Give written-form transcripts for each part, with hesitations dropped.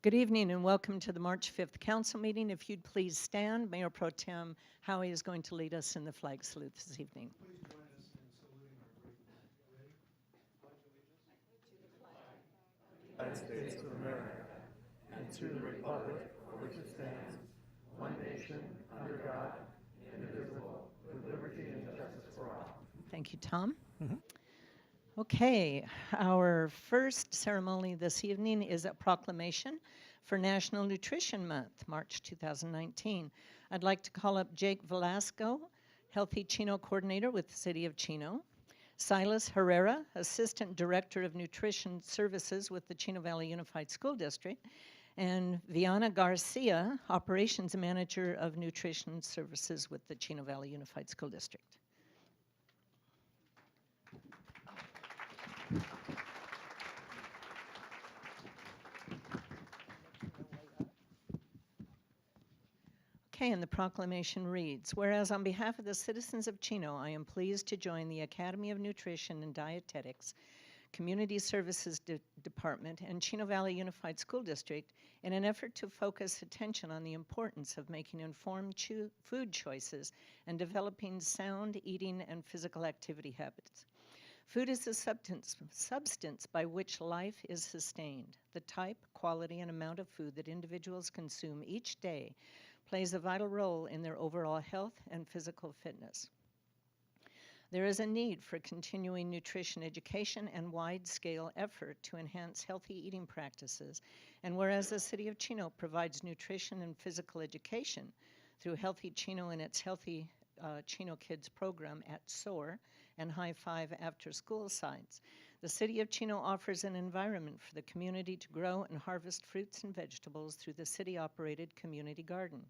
Good evening and welcome to the March 5th Council meeting. If you'd please stand, Mayor Pro Tem Howie is going to lead us in the flag salute this evening. Please join us in saluting our great flag. Ready? Pledge allegiance to the flag of the United States of America and to the republic for which it stands, one nation, under God, indivisible, with liberty and justice for all. Thank you, Tom. Okay, our first ceremony this evening is a proclamation for National Nutrition Month, March 2019. I'd like to call up Jake Velasco, Healthy Chino Coordinator with the City of Chino, Silas Herrera, Assistant Director of Nutrition Services with the Chino Valley Unified School District, and Viana Garcia, Operations Manager of Nutrition Services with the Chino Valley Unified School District. Okay, and the proclamation reads, whereas on behalf of the citizens of Chino, I am pleased to join the Academy of Nutrition and Dietetics, Community Services Department, and Chino Valley Unified School District in an effort to focus attention on the importance of making informed food choices and developing sound eating and physical activity habits. Food is the substance by which life is sustained. The type, quality, and amount of food that individuals consume each day plays a vital role in their overall health and physical fitness. There is a need for continuing nutrition education and wide-scale effort to enhance healthy eating practices, and whereas the City of Chino provides nutrition and physical education through Healthy Chino and its Healthy Chino Kids program at SOAR and High Five after-school sites, the City of Chino offers an environment for the community to grow and harvest fruits and vegetables through the city-operated community garden.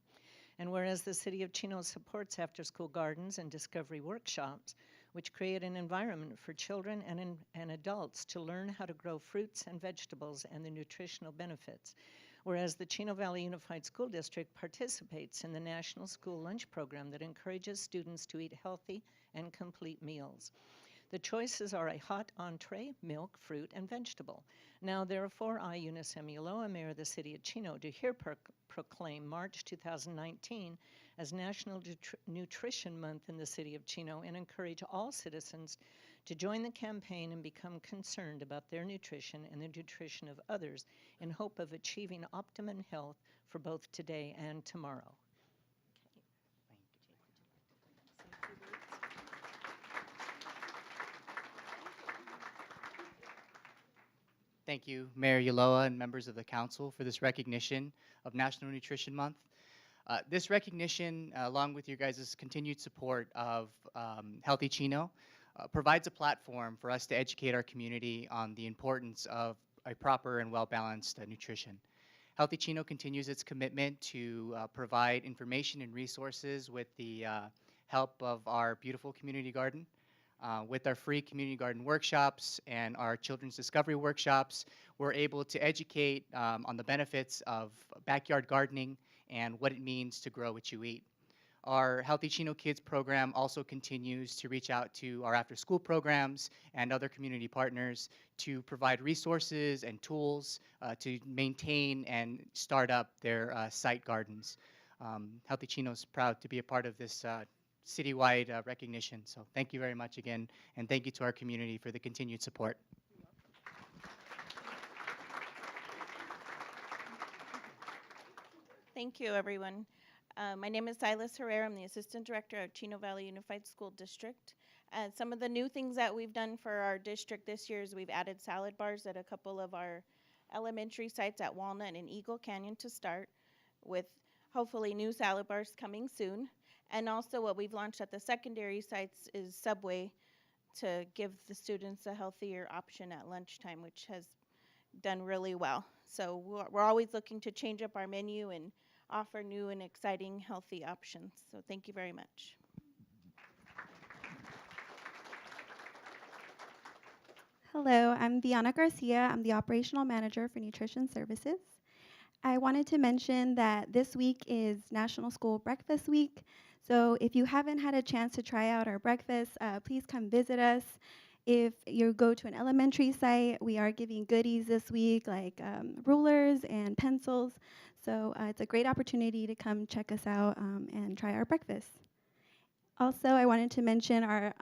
And whereas the City of Chino supports after-school gardens and discovery workshops, which create an environment for children and adults to learn how to grow fruits and vegetables and the nutritional benefits. Whereas the Chino Valley Unified School District participates in the National School Lunch Program that encourages students to eat healthy and complete meals. The choices are a hot entree, milk, fruit, and vegetable. Now, therefore, I, Eunice M. Ulloa, Mayor of the City of Chino, do here proclaim March 2019 as National Nutrition Month in the City of Chino and encourage all citizens to join the campaign and become concerned about their nutrition and the nutrition of others in hope of achieving optimum health for both today and tomorrow. Thank you, Mayor Ulloa and members of the council for this recognition of National Nutrition Month. This recognition, along with your guys' continued support of Healthy Chino, provides a platform for us to educate our community on the importance of a proper and well-balanced nutrition. Healthy Chino continues its commitment to provide information and resources with the help of our beautiful community garden. With our free community garden workshops and our children's discovery workshops, we're able to educate on the benefits of backyard gardening and what it means to grow what you eat. Our Healthy Chino Kids program also continues to reach out to our after-school programs and other community partners to provide resources and tools to maintain and start up their site gardens. Healthy Chino is proud to be a part of this citywide recognition. So thank you very much again, and thank you to our community for the continued support. Thank you, everyone. My name is Silas Herrera. I'm the Assistant Director of Chino Valley Unified School District. Some of the new things that we've done for our district this year is we've added salad bars at a couple of our elementary sites at Walnut and Eagle Canyon to start, with hopefully new salad bars coming soon. And also what we've launched at the secondary sites is Subway to give the students a healthier option at lunchtime, which has done really well. So we're always looking to change up our menu and offer new and exciting healthy options. So thank you very much. Hello, I'm Viana Garcia. I'm the Operational Manager for Nutrition Services. I wanted to mention that this week is National School Breakfast Week. So if you haven't had a chance to try out our breakfast, please come visit us. If you go to an elementary site, we are giving goodies this week like rulers and pencils. So it's a great opportunity to come check us out and try our breakfast. Also, I wanted to mention our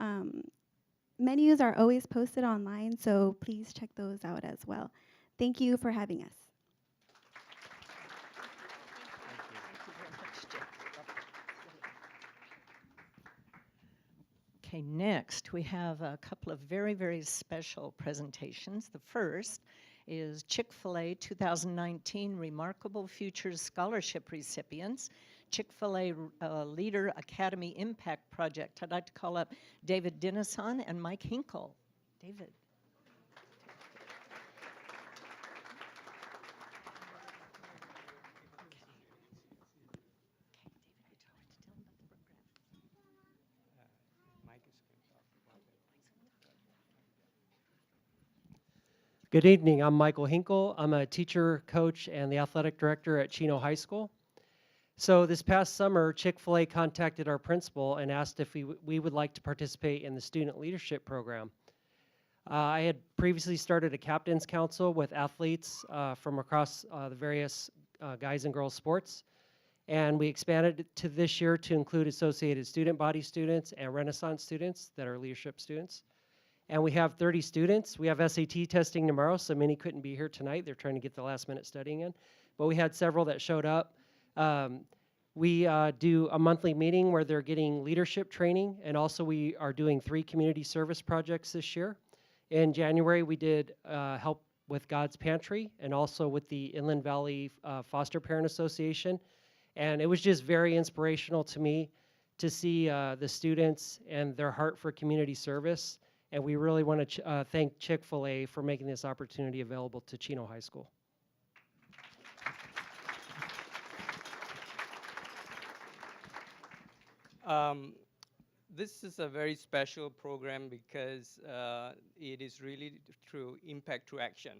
menus are always posted online, so please check those out as well. Thank you for having us. Okay, next we have a couple of very, very special presentations. The first is Chick-fil-A 2019 Remarkable Futures Scholarship recipients, Chick-fil-A Leader Academy Impact Project. I'd like to call up David Dinison and Mike Hinkle. David. Good evening. I'm Michael Hinkle. I'm a teacher, coach, and the athletic director at Chino High School. So this past summer, Chick-fil-A contacted our principal and asked if we would like to participate in the student leadership program. I had previously started a captain's council with athletes from across the various guys and girls sports, and we expanded it to this year to include associated student body students and Renaissance students that are leadership students. And we have 30 students. We have SAT testing tomorrow, so many couldn't be here tonight. They're trying to get the last minute studying in. But we had several that showed up. We do a monthly meeting where they're getting leadership training, and also we are doing 3 community service projects this year. In January, we did help with God's Pantry and also with the Inland Valley Foster Parent Association. And it was just very inspirational to me to see the students and their heart for community service. And we really want to thank Chick-fil-A for making this opportunity available to Chino High School. This is a very special program because it is really through impact through action.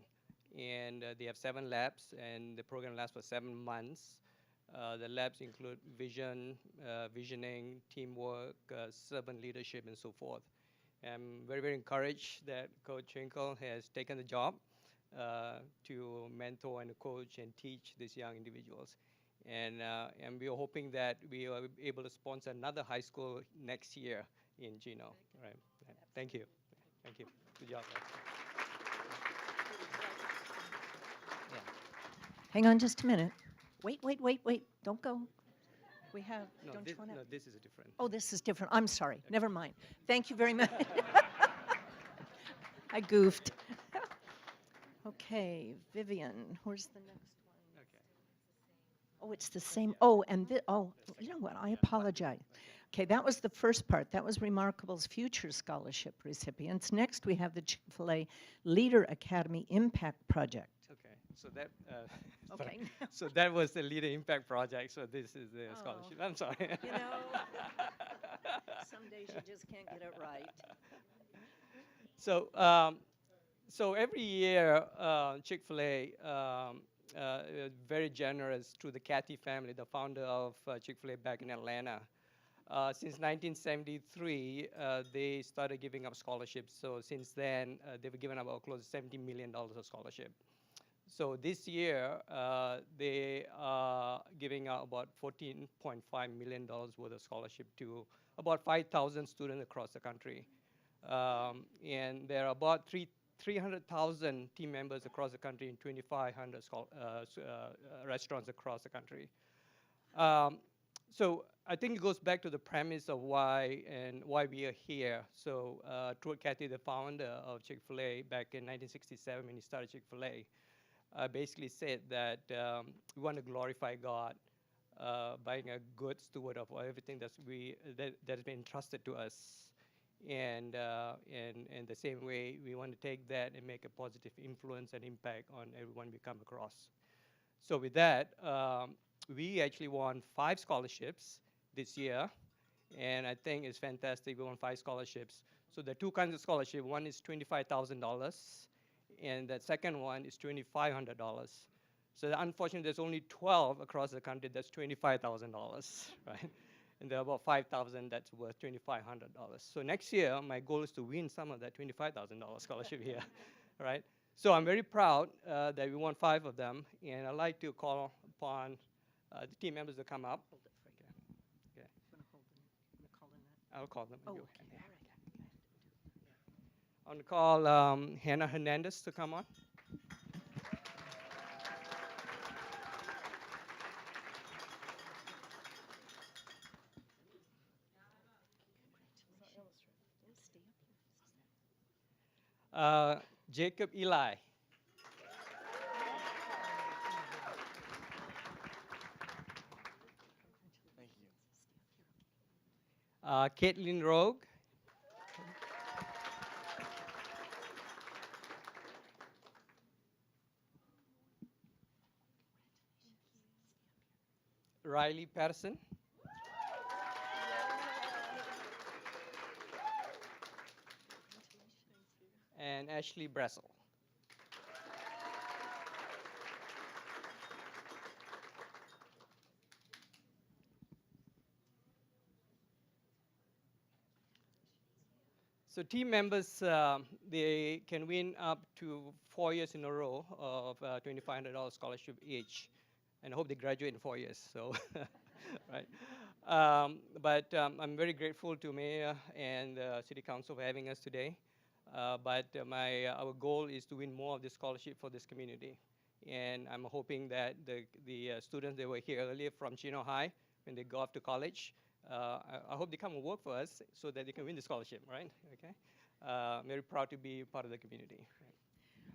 And they have 7 labs, and the program lasts for 7 months. The labs include vision, visioning, teamwork, servant leadership, and so forth. I'm very, very encouraged that Coach Hinkle has taken the job to mentor and coach and teach these young individuals. And we are hoping that we are able to sponsor another high school next year in Chino. All right. Thank you. Thank you. Good job, guys. Yeah. Hang on just a minute. Wait. Don't go. We have, No, don't this, you want to? no, this is a different. Oh, this is different. I'm sorry. Never mind. Thank you very much. I goofed. Okay, Vivian, where's the next one? Okay. Oh, it's the same. Oh, and you know what? I apologize. Okay, that was the first part. That was Remarkable's Future Scholarship recipients. Next, we have the Chick-fil-A Leader Academy Impact Project. Okay. So that. Okay. So that was the Leader Impact Project. So this is the scholarship. I'm sorry. You know, some days you just can't get it right. So, so every year, Chick-fil-A very generous to the Cathy family, the founder of Chick-fil-A back in Atlanta. Since 1973, they started giving up scholarships. So since then, they've given up close to $70 million of scholarship. So this year, they are giving out about $14.5 million worth of scholarship to about 5,000 students across the country. And there are about 300,000 team members across the country in 2,500 restaurants across the country. So I think it goes back to the premise of why we are here. So Troy Cathy, the founder of Chick-fil-A back in 1967 when he started Chick-fil-A, basically said that we want to glorify God by being a good steward of everything that has been entrusted to us. And in the same way, we want to take that and make a positive influence and impact on everyone we come across. So with that, we actually won 5 scholarships this year, and I think it's fantastic. We won 5 scholarships. So there are 2 kinds of scholarship. One is $25,000, and the second one is $2,500. So unfortunately, there's only 12 across the country that's $25,000, right? And there are about 5,000 that's worth $2,500. So next year, my goal is to win some of that $25,000 scholarship here, right? So I'm very proud that we won 5 of them, and I'd like to call upon the team members to come up. Hold it for you. Okay. You wanna hold them? You wanna call in that? I'll call them. Oh, You- okay. I want to call Hannah Hernandez to come on. Jacob Eli. Caitlin Rogue. Riley Patterson. And Ashley Bressel. So team members, they can win up to 4 years in a row of $2,500 scholarship each, and I hope they graduate in 4 years. So, right. I'm very grateful to Mayor and City Council for having us today. Our goal is to win more of this scholarship for this community, and I'm hoping that the students that were here earlier from Chino High, when they go off to college, I hope they come and work for us so that they can win the scholarship, right? Okay. I'm very proud to be part of the community.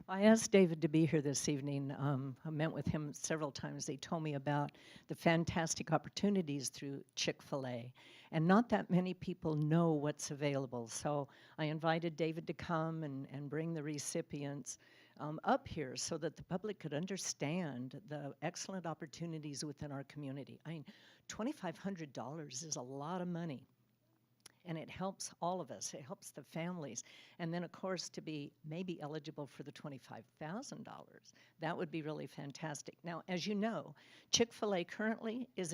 I asked David to be here this evening. I met with him several times. They told me about the fantastic opportunities through Chick-fil-A, and not that many people know what's available. So I invited David to come and bring the recipients up here so that the public could understand the excellent opportunities within our community. I mean, $2,500 is a lot of money. And it helps all of us. It helps the families. And then, of course, to be maybe eligible for the $25,000, that would be really fantastic. Now, as you know, Chick-fil-A currently is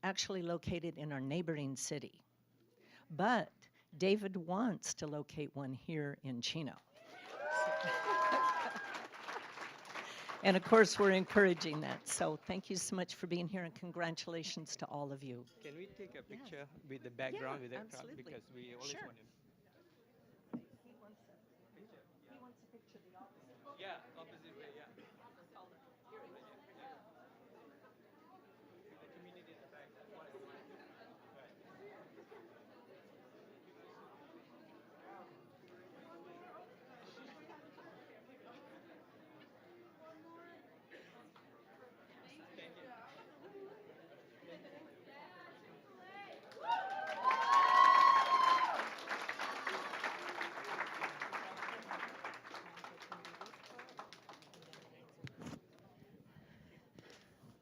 actually located in our neighboring city. But David wants to locate one here in Chino. And of course, we're encouraging that. So thank you so much for being here, and congratulations to all of you. Can we take a picture with the background Yeah, with that absolutely. because we always Sure. want to. Yeah, opposite way, yeah.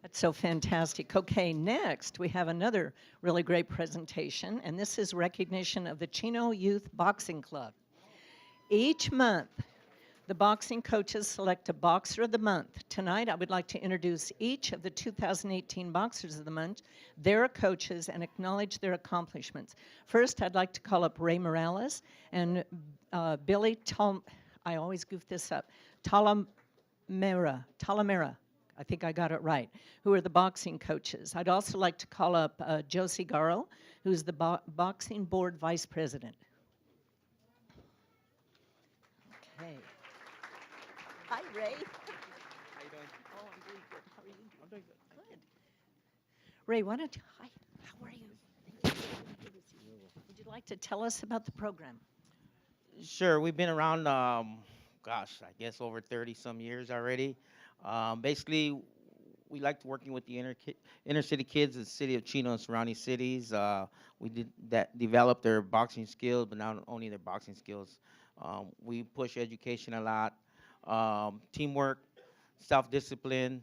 That's so fantastic. Okay, next we have another really great presentation, and this is recognition of the Chino Youth Boxing Club. Each month, the boxing coaches select a Boxer of the Month. Tonight, I would like to introduce each of the 2018 Boxers of the Month, their coaches, and acknowledge their accomplishments. First, I'd like to call up Ray Morales and Billy I always goof this up, Talamera. I think I got it right, who are the boxing coaches. I'd also like to call up Josie Garro, who's the boxing board vice president. Okay. Hi, Ray. How you doing? Oh, I'm doing good. How are you? I'm doing good. Good. Ray, why don't you, hi, how are you? Would you like to tell us about the program? Sure, we've been around, gosh, I guess over 30 some years already. Basically, we liked working with the inner city kids in the city of Chino and surrounding cities. We did that, develop their boxing skills, but not only their boxing skills. We push education a lot, teamwork, self-discipline,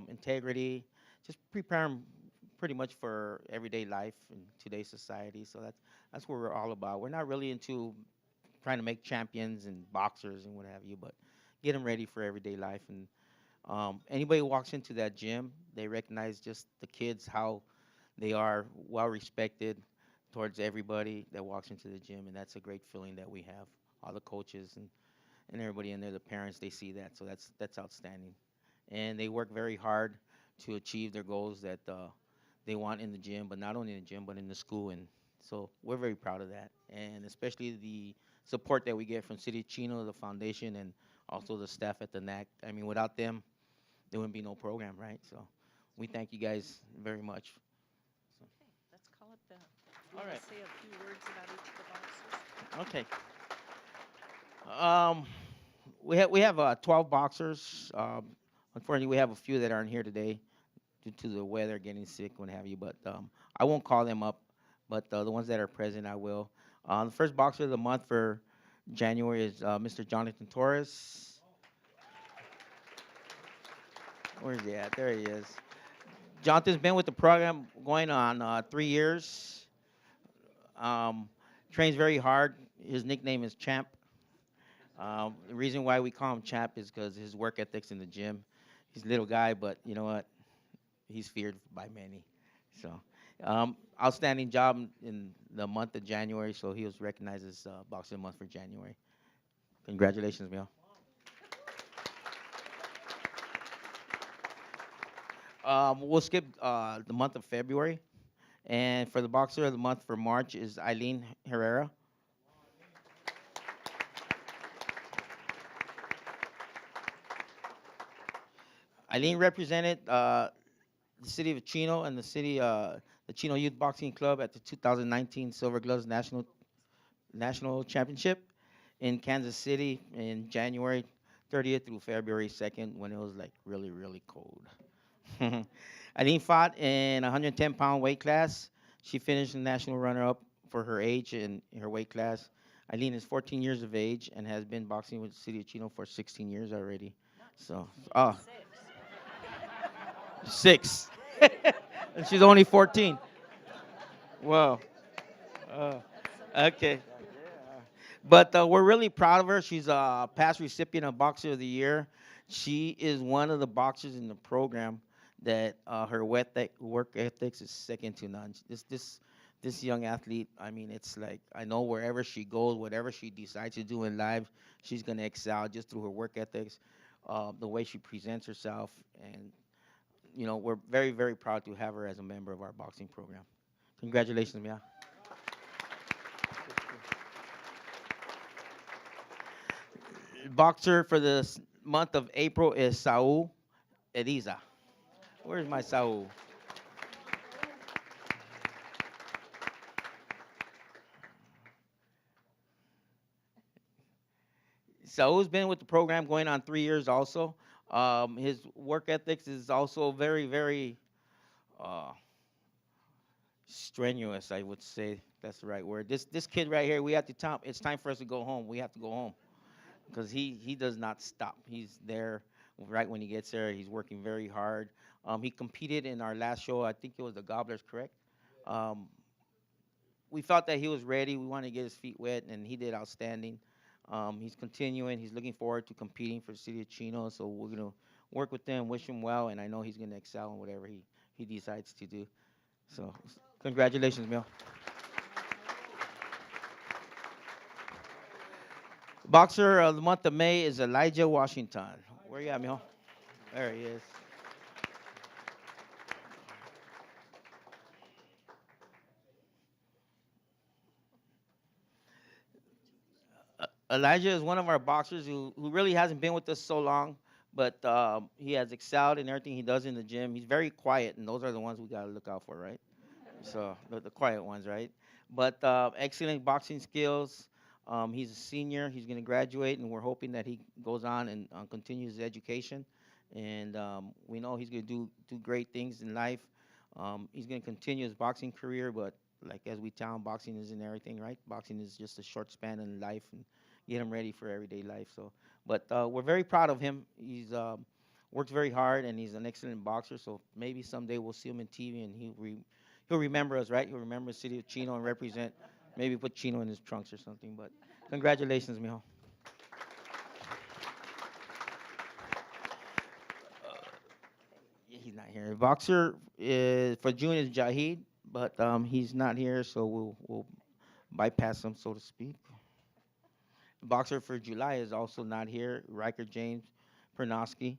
integrity, just prepare them pretty much for everyday life in today's society. So that's what we're all about. We're not really into trying to make champions and boxers and what have you, but get them ready for everyday life. And anybody who walks into that gym, they recognize just the kids, how they are well respected towards everybody that walks into the gym, and that's a great feeling that we have. All the coaches and everybody in there, the parents, they see that, so that's outstanding. And they work very hard to achieve their goals that they want in the gym, but not only in the gym, but in the school. And so we're very proud of that, and especially the support that we get from City of Chino, the foundation, and also the staff at the NAC. I mean, without them, there wouldn't be no program, right? So we thank you guys very much. So, Okay, let's call it the, you All wanna right. say a few words about each of the boxers? okay. We have 12 boxers. Unfortunately, we have a few that aren't here today due to the weather, getting sick, what have you. But I won't call them up. But the ones that are present, I will. The first boxer of the month for January is Mr. Jonathan Torres. Where's he at? There he is. Jonathan's been with the program going on 3 years. Trains very hard. His nickname is Champ. The reason why we call him Champ is because his work ethics in the gym. He's a little guy, but you know what? He's feared by many. So, outstanding job in the month of January. So he was recognized as Boxer of the Month for January. Congratulations, Mel. We'll skip the month of February, and for the Boxer of the Month for March is Eileen Herrera. Eileen represented the city of Chino and the Chino Youth Boxing Club at the 2019 Silver Gloves National Championship in Kansas City in January 30th through February 2nd when it was like really, really cold. Eileen fought in 110-pound weight class. She finished the national runner-up for her age in her weight class. Eileen is 14 years of age and has been boxing with the city of Chino for 16 years already. So, six. And she's only 14. Wow. Okay. But we're really proud of her. She's a past recipient of Boxer of the Year. She is one of the boxers in the program that her work ethics is second to none. This young athlete, I mean, it's like I know wherever she goes, whatever she decides to do in life, she's gonna excel just through her work ethics, the way she presents herself, and you know, we're very, very proud to have her as a member of our boxing program. Congratulations, Mia. Boxer for the month of April is Saul Ediza. Where's my Saul? Saul's been with the program going on 3 years also. His work ethics is also very, very strenuous, I would say. That's the right word. This kid right here, we have to tell, it's time for us to go home. We have to go home because he does not stop. He's there right when he gets there. He's working very hard. He competed in our last show. I think it was the Gobblers, correct? We felt that he was ready. We wanted to get his feet wet, and he did outstanding. He's continuing. He's looking forward to competing for the city of Chino. So we're gonna work with them, wish him well, and I know he's gonna excel in whatever he decides to do. So congratulations, Mel. Boxer of the month of May is Elijah Washington. Where you at, Mel? There he is. Elijah is one of our boxers who really hasn't been with us so long. but he has excelled in everything he does in the gym. He's very quiet, and those are the ones we gotta look out for, right? So the quiet ones, right? But excellent boxing skills. He's a senior. He's going to graduate, and we're hoping that he goes on and continues his education. And we know he's going to do great things in life. He's going to continue his boxing career, but like as we tell him, boxing isn't everything, right? Boxing is just a short span in life, and get him ready for everyday life. So, but we're very proud of him. He's works very hard, and he's an excellent boxer. So maybe someday we'll see him in TV, and he'll remember us, right? He'll remember the city of Chino and represent. Maybe put Chino in his trunks or something. But congratulations, mijo. He's not here. Boxer is, for June is Jahid, but he's not here, so we'll bypass him, so to speak. Boxer for July is also not here. Riker James Pernosky.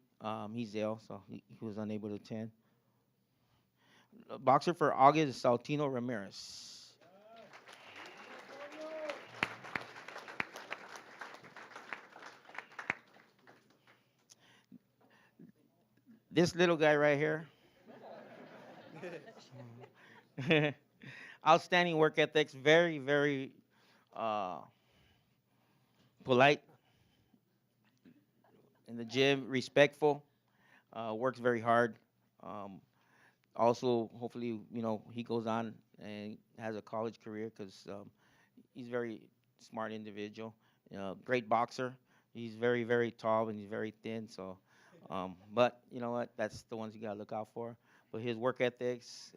He's ill, so he was unable to attend. Boxer for August is Saltino Ramirez. This little guy right here. Outstanding work ethics, very, very polite in the gym, respectful, works very hard. Also, hopefully, he goes on and has a college career because he's very smart individual. Great boxer. He's very, very tall and he's very thin. So, but you know what? That's the ones you gotta look out for. But his work ethics,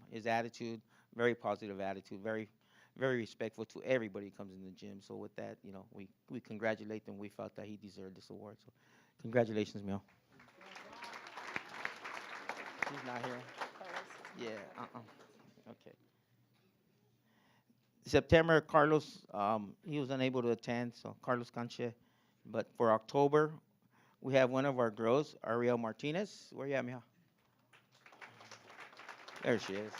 his attitude, very positive attitude, very, very respectful to everybody who comes in the gym. So with that, we congratulate him. We felt that he deserved this award. So, congratulations, Mio. He's not here. Yeah. Okay. September, Carlos, he was unable to attend, so Carlos Canche. But for October, we have one of our girls, Ariel Martinez. Where you at, mija? There she is.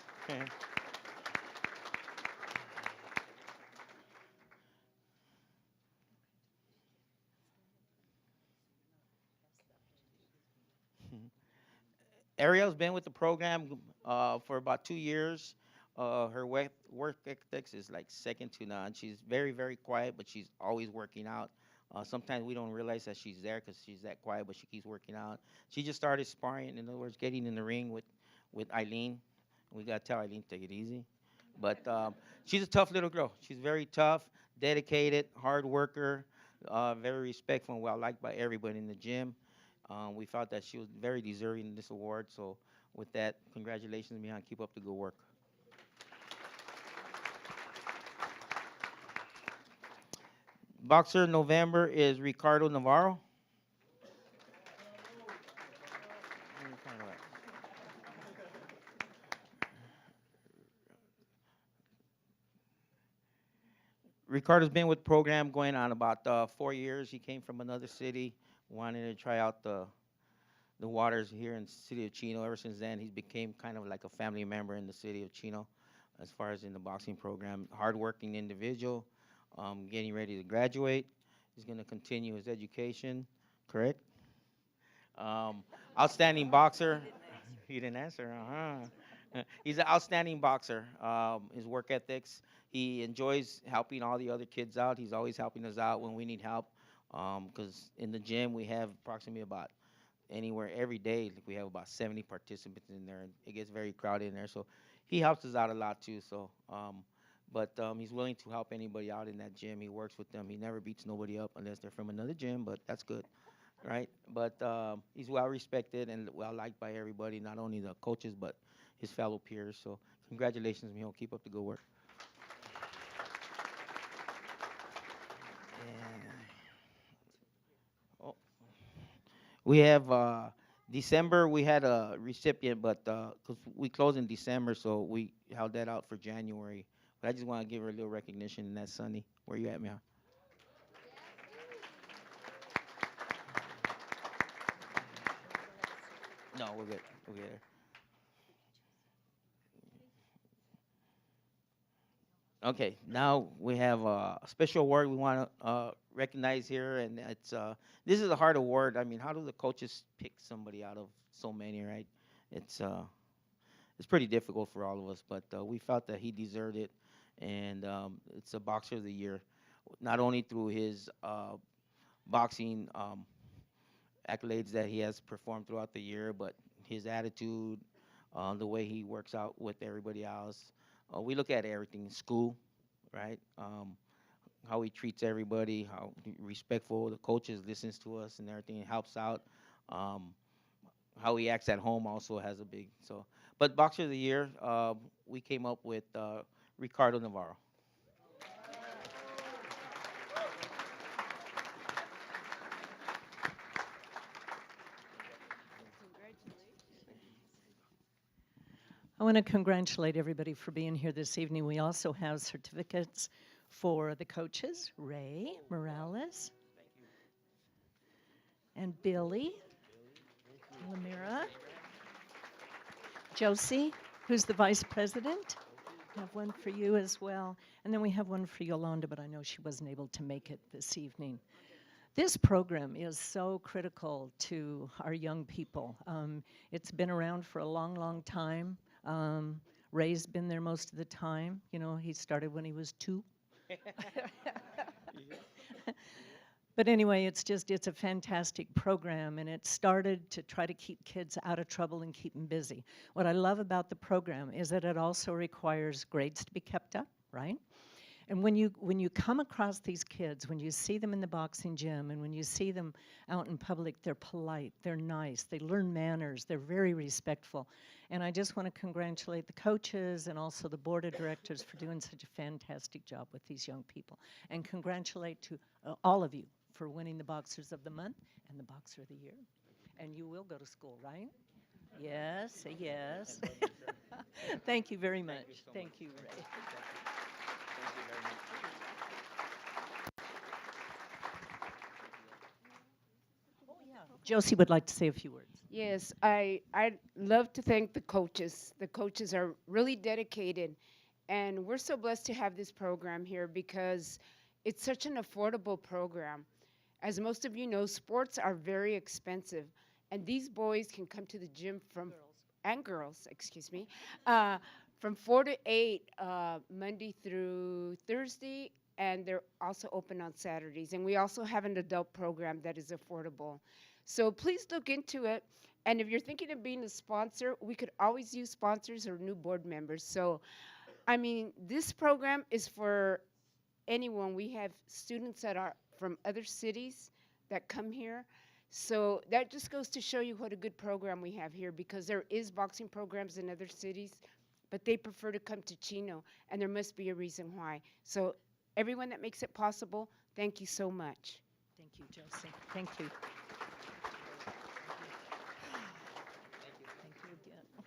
Ariel's been with the program for about 2 years. Her work ethics is like second to none. She's very, very quiet, but she's always working out. Sometimes we don't realize that she's there because she's that quiet, but she keeps working out. She just started sparring, in other words, getting in the ring with Eileen. We got to tell Eileen to take it easy. But she's a tough little girl. She's very tough, dedicated, hard worker, very respectful and well-liked by everybody in the gym. We felt that she was very deserving of this award. So with that, congratulations, Mihan. Keep up the good work. Boxer November is Ricardo Navarro. Ricardo's been with the program going on about 4 years. He came from another city, wanted to try out the waters here in the city of Chino. Ever since then, he's became kind of like a family member in the city of Chino as far as in the boxing program. Hardworking individual, getting ready to graduate. He's going to continue his education, correct? Outstanding boxer. He didn't answer, He's an outstanding boxer. His work ethics, he enjoys helping all the other kids out. He's always helping us out when we need help. Because in the gym, we have approximately about anywhere every day, like we have about 70 participants in there. And it gets very crowded in there. So he helps us out a lot too. So, but he's willing to help anybody out in that gym. He works with them. He never beats nobody up unless they're from another gym, but that's good, right? But he's well respected and well liked by everybody, not only the coaches, but his fellow peers. So congratulations, Mijo. Keep up the good work. Oh, we have December. We had a recipient, but because we closed in December, so we held that out for January. But I just want to give her a little recognition, and that's Sunny. Where you at, Mijo? No, we're good. We're good. Okay, now we have a special award we want to recognize here, and it's this is a hard award. I mean, how do the coaches pick somebody out of so many, right? It's it's pretty difficult for all of us, but we felt that he deserved it, and it's a Boxer of the Year, not only through his boxing accolades that he has performed throughout the year, but his attitude, the way he works out with everybody else. We look at everything, school, right? How he treats everybody, how respectful the coaches listens to us and everything, helps out. Um, how he acts at home also has a big so. But Boxer of the Year, we came up with Ricardo Navarro. I want to congratulate everybody for being here this evening. We also have certificates for the coaches, Ray Morales and Billy Lamira. Josie, who's the vice president. I have one for you as well. And then we have one for Yolanda, but I know she wasn't able to make it this evening. This program is so critical to our young people. It's been around for a long, long time. Ray's been there most of the time. You know, he started when he was 2. But anyway, it's a fantastic program, and it started to try to keep kids out of trouble and keep them busy. What I love about the program is that it also requires grades to be kept up, right? And when you come across these kids, when you see them in the boxing gym and when you see them out in public, they're polite, they're nice, they learn manners, they're very respectful. And I just want to congratulate the coaches and also the board of directors for doing such a fantastic job with these young people. And congratulate to all of you for winning the Boxers of the Month and the Boxer of the Year. And you will go to school, right? Yes, yes. Thank you very much. Thank you, Ray. Josie would like to say a few words. Yes, I'd love to thank the coaches. The coaches are really dedicated, and we're so blessed to have this program here because it's such an affordable program. As most of you know, sports are very expensive, and these boys can come to the gym girls, excuse me, from 4 to 8 Monday through Thursday, and they're also open on Saturdays. And we also have an adult program that is affordable. So please look into it. And if you're thinking of being a sponsor, we could always use sponsors or new board members. So, I mean, this program is for anyone. We have students that are from other cities that come here. So that just goes to show you what a good program we have here, because there is boxing programs in other cities, but they prefer to come to Chino, and there must be a reason why. So everyone that makes it possible, thank you so much. Thank you, Josie. Thank you. Thank you again. Okay.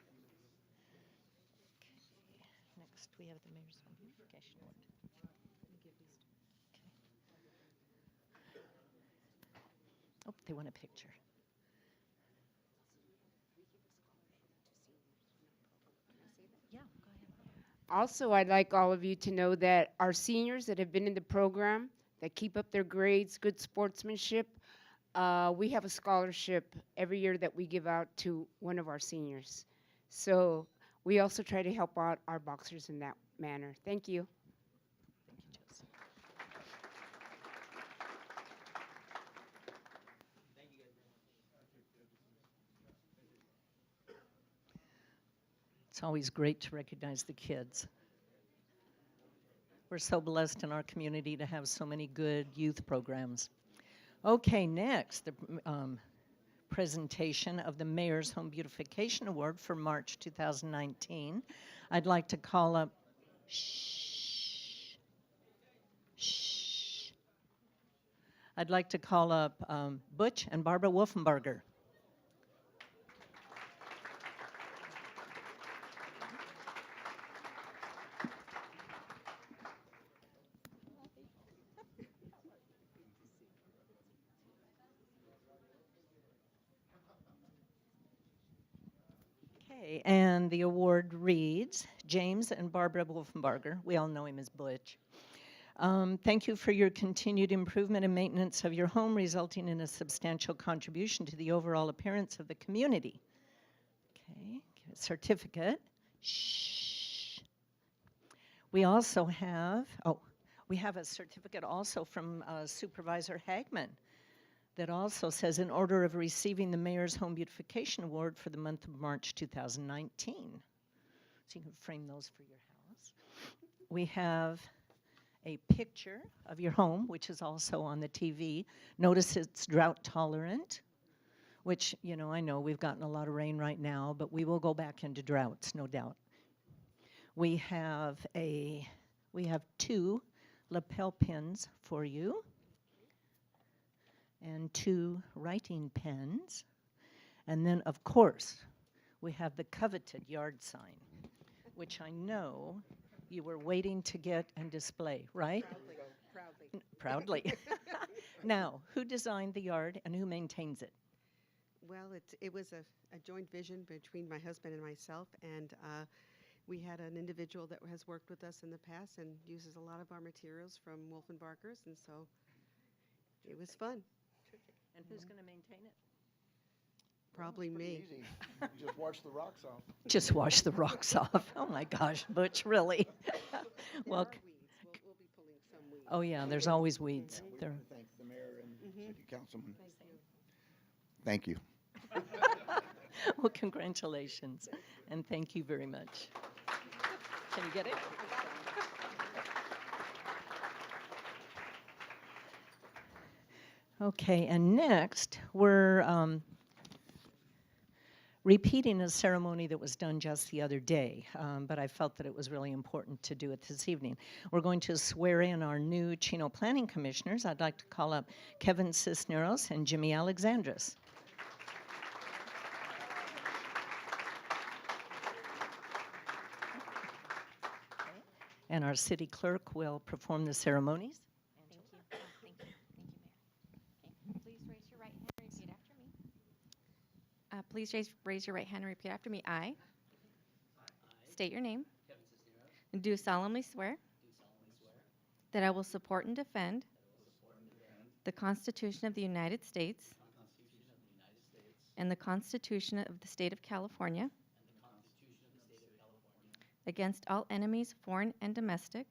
Next, we have the Mayor's Home Beautification Award. Let me give these to- okay. Oh, they want a picture. Yeah, go ahead. Also, I'd like all of you to know that our seniors that have been in the program, that keep up their grades, good sportsmanship, we have a scholarship every year that we give out to one of our seniors. So we also try to help out our boxers in that manner. Thank you. Thank you, Josie. It's always great to recognize the kids. We're so blessed in our community to have so many good youth programs. Okay, next, the presentation of the Mayor's Home Beautification Award for March 2019. I'd like to call up, I'd like to call up Butch and Barbara Wolfenbarger. Okay, and the award reads, James and Barbara Wolfenbarger. We all know him as Butch. Thank you for your continued improvement and maintenance of your home, resulting in a substantial contribution to the overall appearance of the community. Okay, get a certificate. Shh. We also have, we have a certificate also from Supervisor Hagman that also says, in order of receiving the Mayor's Home Beautification Award for the month of March 2019. So you can frame those for your house. We have a picture of your home, which is also on the TV. Notice it's drought tolerant, which, you know, I know we've gotten a lot of rain right now, but we will go back into droughts, no doubt. We have 2 lapel pins for you and 2 writing pens. And then, of course, we have the coveted yard sign, which I know you were waiting to get and display, right? Proudly. Proudly. Now, who designed the yard and who maintains it? Well, it was a joint vision between my husband and myself, and we had an individual that has worked with us in the past and uses a lot of our materials from Wolfenbarger's, and so it was fun. And who's going to maintain it? Probably me. Easy. You just wash the rocks off. Just wash the rocks off. Oh my gosh, Butch, really? Well, There are weeds. We'll be pulling some weeds. oh yeah, there's always weeds. We There. want to thank the mayor and city councilman. Thank you. Well, congratulations, and thank you very much. Can you get it? Okay, and next, we're repeating a ceremony that was done just the other day, but I felt that it was really important to do it this evening. We're going to swear in our new Chino Planning Commissioners. I'd like to call up Kevin Cisneros and Jimmy Alexandris. And our city clerk will perform the ceremonies. Thank you. Thank you. Thank you, Mayor. Okay. Please raise your right hand and repeat after me. Please raise your right hand and repeat after me. I state your name. Do solemnly swear that I will support and defend the Constitution of the United States and the Constitution of the State of California against all enemies, foreign and domestic,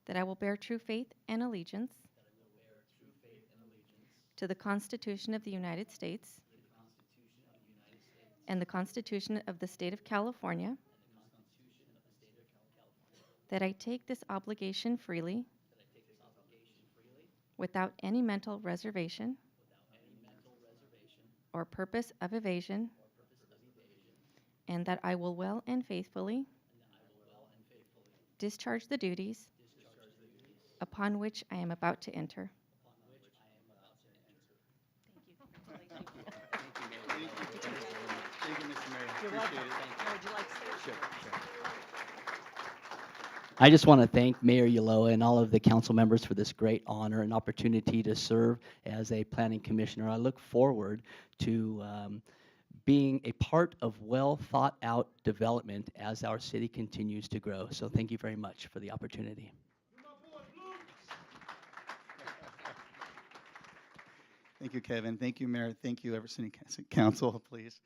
that I will bear true faith and allegiance to the Constitution of the United States and the Constitution of the State of California, that I take this obligation freely without any mental reservation or purpose of evasion, and that I will well and faithfully discharge the duties upon which I am about to enter. Thank you, Mr. Mayor. You're Appreciate welcome. it. Now, would you like to say? Sure. I just want to thank Mayor Ulloa and all of the council members for this great honor and opportunity to serve as a planning commissioner. I look forward to being a part of well thought out development as our city continues to grow. So thank you very much for the opportunity. Thank you, Kevin. Thank you, Mayor. Thank you, Everett City Council, please.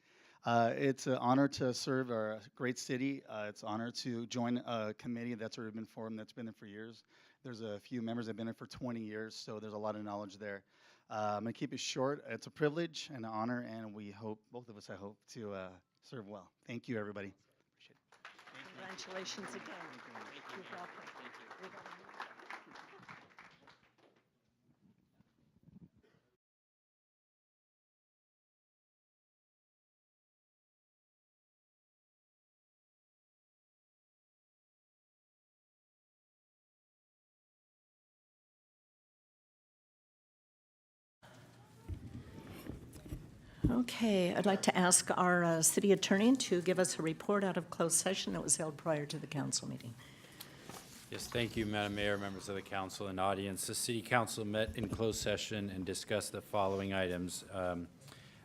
It's an honor to serve our great city. It's an honor to join a committee that's already been formed, that's been there for years. There's a few members that have been there for 20 years, so there's a lot of knowledge there. I'm going to keep it short. It's a privilege and an honor, and we hope, both of us, I hope, to serve well. Thank you, everybody. Appreciate it. Congratulations again. You're welcome. Okay, I'd like to ask our city attorney to give us a report out of closed session that was held prior to the council meeting. Yes, thank you, Madam Mayor, members of the council and audience. The city council met in closed session and discussed the following items.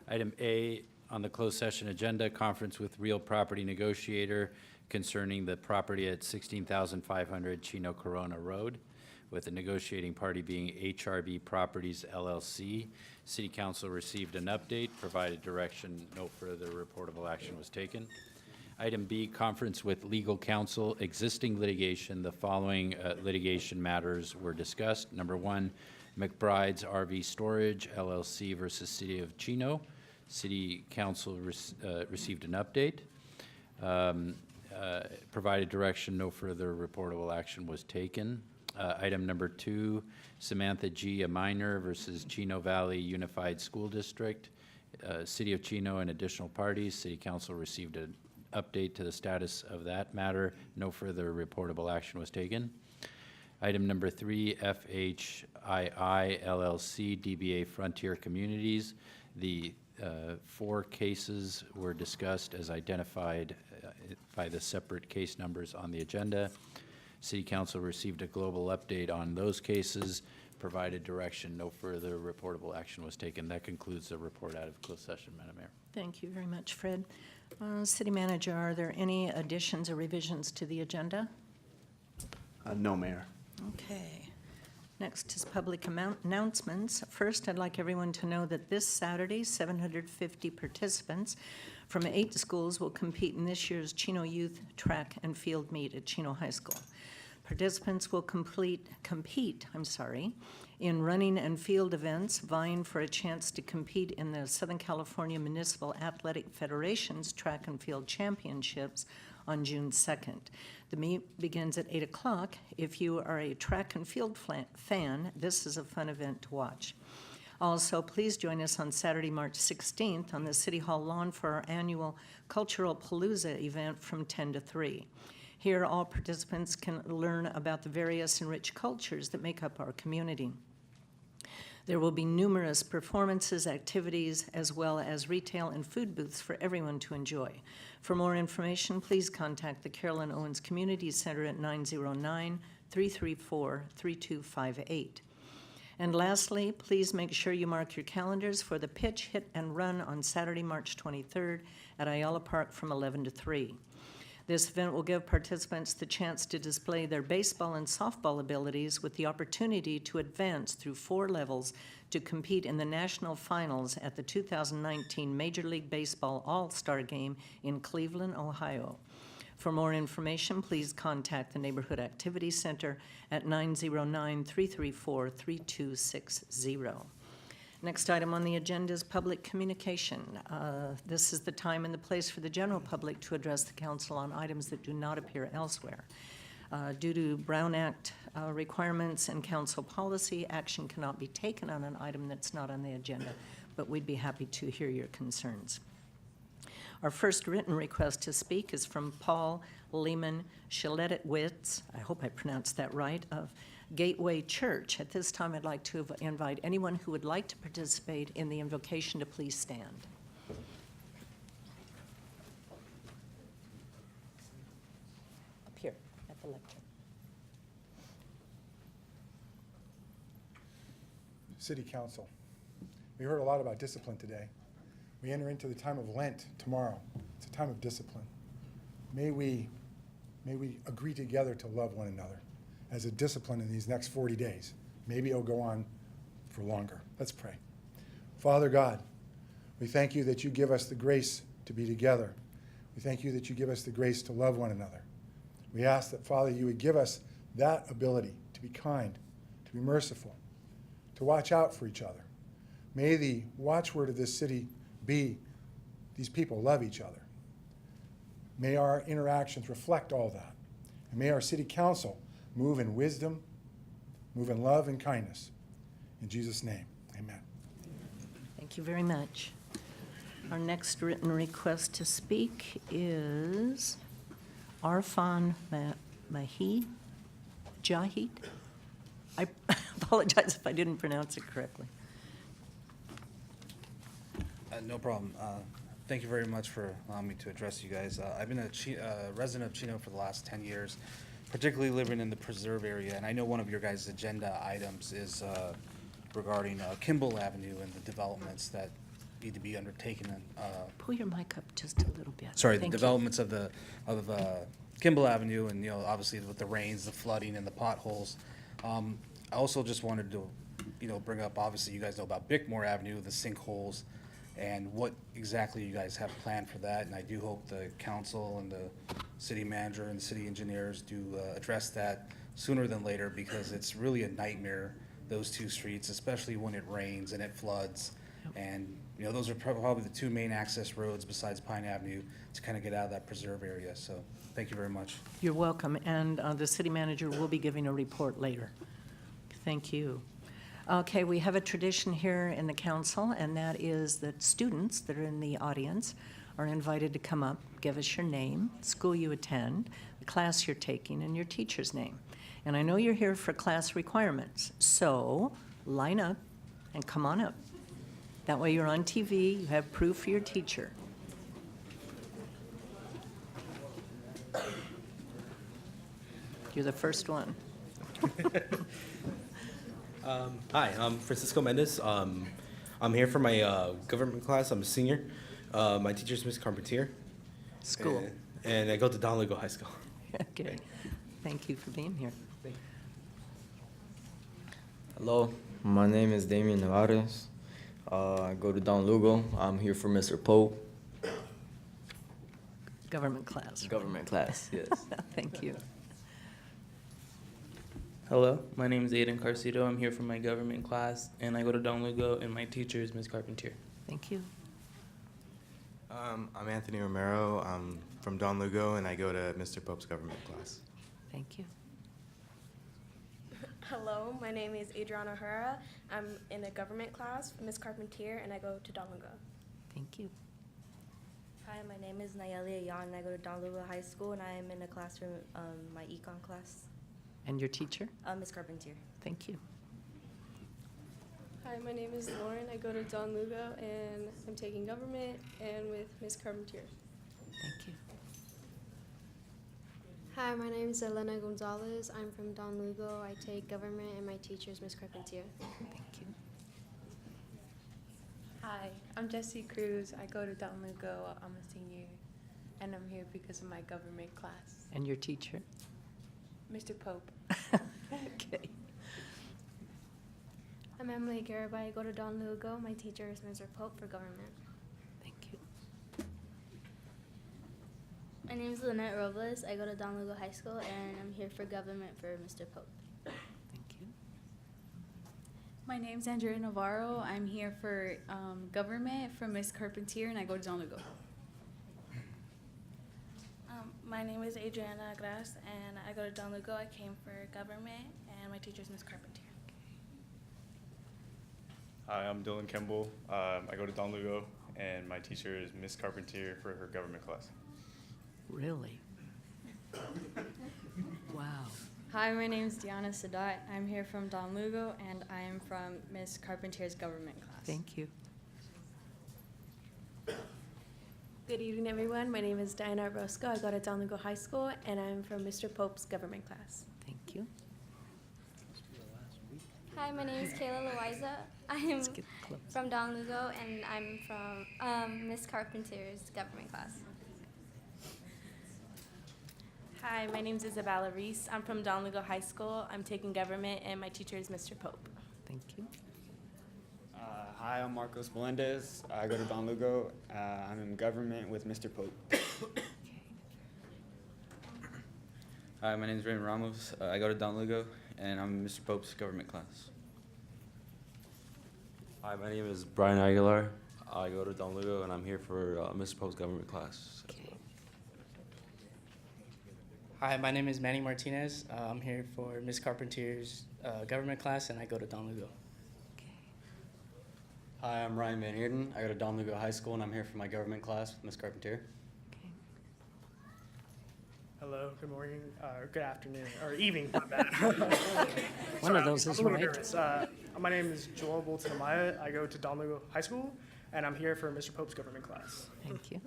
Item A, On the closed session agenda, conference with real property negotiator concerning the property at 16,500 Chino Corona Road, with the negotiating party being HRB Properties LLC. City Council received an update, provided direction, no further reportable action was taken. Item B, conference with legal counsel, existing litigation. The following litigation matters were discussed. Number one, McBride's RV Storage LLC versus City of Chino. City Council received an update. Provided direction, no further reportable action was taken. Item number two, Samantha G., a minor, versus Chino Valley Unified School District. City of Chino and additional parties. City Council received an update to the status of that matter. No further reportable action was taken. Item number three, FHII LLC, DBA Frontier Communities. The four cases were discussed as identified by the separate case numbers on the agenda. City Council received a global update on those cases, provided direction, no further reportable action was taken. That concludes the report out of closed session, Madam Mayor. Thank you very much, Fred. City Manager, are there any additions or revisions to the agenda? No, Mayor. Okay. Next is public announcements. First, I'd like everyone to know that this Saturday, 750 participants from 8 schools will compete in this year's Chino Youth Track and Field Meet at Chino High School. Participants will compete in running and field events, vying for a chance to compete in the Southern California Municipal Athletic Federation's Track and Field Championships on June 2nd. The meet begins at 8 o'clock. If you are a track and field fan, this is a fun event to watch. Also, please join us on Saturday, March 16th on the City Hall lawn for our annual Cultural Palooza event from 10 to 3. Here, all participants can learn about the various and rich cultures that make up our community. There will be numerous performances, activities, as well as retail and food booths for everyone to enjoy. For more information, please contact the Carolyn Owens Community Center at 909-334-3258. And lastly, please make sure you mark your calendars for the pitch, hit, and run on Saturday, March 23rd at Ayala Park from 11 to 3. This event will give participants the chance to display their baseball and softball abilities with the opportunity to advance through 4 levels to compete in the national finals at the 2019 Major League Baseball All-Star Game in Cleveland, Ohio. For more information, please contact the Neighborhood Activity Center at 909-334-3260. Next item on the agenda is public communication. This is the time and the place for the general public to address the council on items that do not appear elsewhere. Due to Brown Act requirements and council policy, action cannot be taken on an item that's not on the agenda, but we'd be happy to hear your concerns. Our first written request to speak is from Paul Lehman Shaletowitz, I hope I pronounced that right, of Gateway Church. At this time, I'd like to invite anyone who would like to participate in the invocation to please stand. Up here at the lectern. City Council, we heard a lot about discipline today. We enter into the time of Lent tomorrow. It's a time of discipline. May we agree together to love one another as a discipline in these next 40 days. Maybe it'll go on for longer. Let's pray. Father God, we thank you that you give us the grace to be together. We thank you that you give us the grace to love one another. We ask that, Father, you would give us that ability to be kind, to be merciful, to watch out for each other. May the watchword of this city be, these people love each other. May our interactions reflect all that. And may our city council move in wisdom, move in love and kindness. In Jesus' name, amen. Thank you very much. Our next written request to speak is Arfan Jahid. I apologize if I didn't pronounce it correctly. No problem. Thank you very much for allowing me to address you guys. I've been a resident of Chino for the last 10 years, particularly living in the Preserve area, and I know one of your guys' agenda items is regarding Kimball Avenue and the developments that need to be undertaken. Pull your mic up just a little bit. Sorry, Thank the you. developments of Kimball Avenue, and obviously with the rains, the flooding, and the potholes. I also just wanted to bring up, obviously you guys know about Bickmore Avenue, the sinkholes, and what exactly you guys have planned for that. And I do hope the council and the city manager and the city engineers do address that sooner than later, because it's really a nightmare, those two streets, especially when it rains and it floods. And those are probably the two main access roads besides Pine Avenue to kind of get out of that preserve area. So thank you very much. You're welcome, and the city manager will be giving a report later. Thank you. Okay, we have a tradition here in the council, and that is that students that are in the audience are invited to come up, give us your name, school you attend, the class you're taking, and your teacher's name. And I know you're here for class requirements, so line up and come on up. That way you're on TV, you have proof for your teacher. You're the first one. Hi, I'm Francisco Mendez. I'm here for my government class. I'm a senior. My teacher's Miss Carpentier. School. And I go to Don Lugo High School. Okay. Thank you for being here. Hello, my name is Damian Nevares. I go to Don Lugo. I'm here for Mr. Pope. Government class. Government class, yes. Thank you. Hello, my name is Aiden Carcito. I'm here for my government class, and I go to Don Lugo, and my teacher is Ms. Carpentier. Thank you. I'm Anthony Romero. I'm from Don Lugo, and I go to Mr. Pope's government class. Thank you. Hello, my name is Adriana Herrera. I'm in a government class, Ms. Carpentier, and I go to Don Lugo. Thank you. Hi, my name is Nayeli Ayan, and I go to Don Lugo High School, and I am in a classroom, my econ class. And your teacher? Ms. Carpentier. Thank you. Hi, my name is Lauren. I go to Don Lugo, and I'm taking government and with Ms. Carpentier. Thank you. Hi, my name is Elena Gonzalez. I'm from Don Lugo. I take government, and my teacher is Ms. Carpentier. Thank you. Hi, I'm Jessie Cruz. I go to Don Lugo. I'm a senior, and I'm here because of my government class. And your teacher? Mr. Pope. Okay. I'm Emily Garibay. I go to Don Lugo. My teacher is Mr. Pope for government. Thank you. My name is Lynette Robles. I go to Don Lugo High School, and I'm here for government for Mr. Pope. Thank you. My name's Andrea Navarro. I'm here for government for Ms. Carpentier, and I go to Don Lugo. My name is Adriana Gras, and I go to Don Lugo. I came for government, and my teacher is Ms. Carpentier. Hi, I'm Dylan Kimball. I go to Don Lugo, and my teacher is Miss Carpentier for her government class. Really? Wow. Hi, my name is Deanna Sadat. I'm here from Don Lugo, and I am from Ms. Carpentier's government class. Thank you. Good evening, everyone. My name is Diana Roscoe. I go to Don Lugo High School, and I'm from Mr. Pope's government class. Thank you. Hi, my name is Kayla Loiza. I'm from Don Lugo, and I'm from Ms. Carpentier's government class. Hi, my name is Isabella Reese. I'm from Don Lugo High School. I'm taking government, and my teacher is Mr. Pope. Thank you. Hi, I'm Marcos Melendez. I go to Don Lugo. I'm in government with Mr. Pope. Hi, my name is Raymond Ramos. I go to Don Lugo, and I'm in Mr. Pope's government class. Hi, my name is Brian Aguilar. I go to Don Lugo, and I'm here for Mr. Pope's government class. Hi, my name is Manny Martinez. I'm here for Ms. Carpentier's government class, and I go to Don Lugo. Hi, I'm Ryan Van Eerden. I go to Don Lugo High School, and I'm here for my government class with Ms. Carpentier. Hello, good morning, or good afternoon, or evening, my bad. One of those I'm is a little right. nervous. My name is Joel Bolton Amaya. I go to Don Lugo High School, and I'm here for Mr. Pope's government class. Thank you.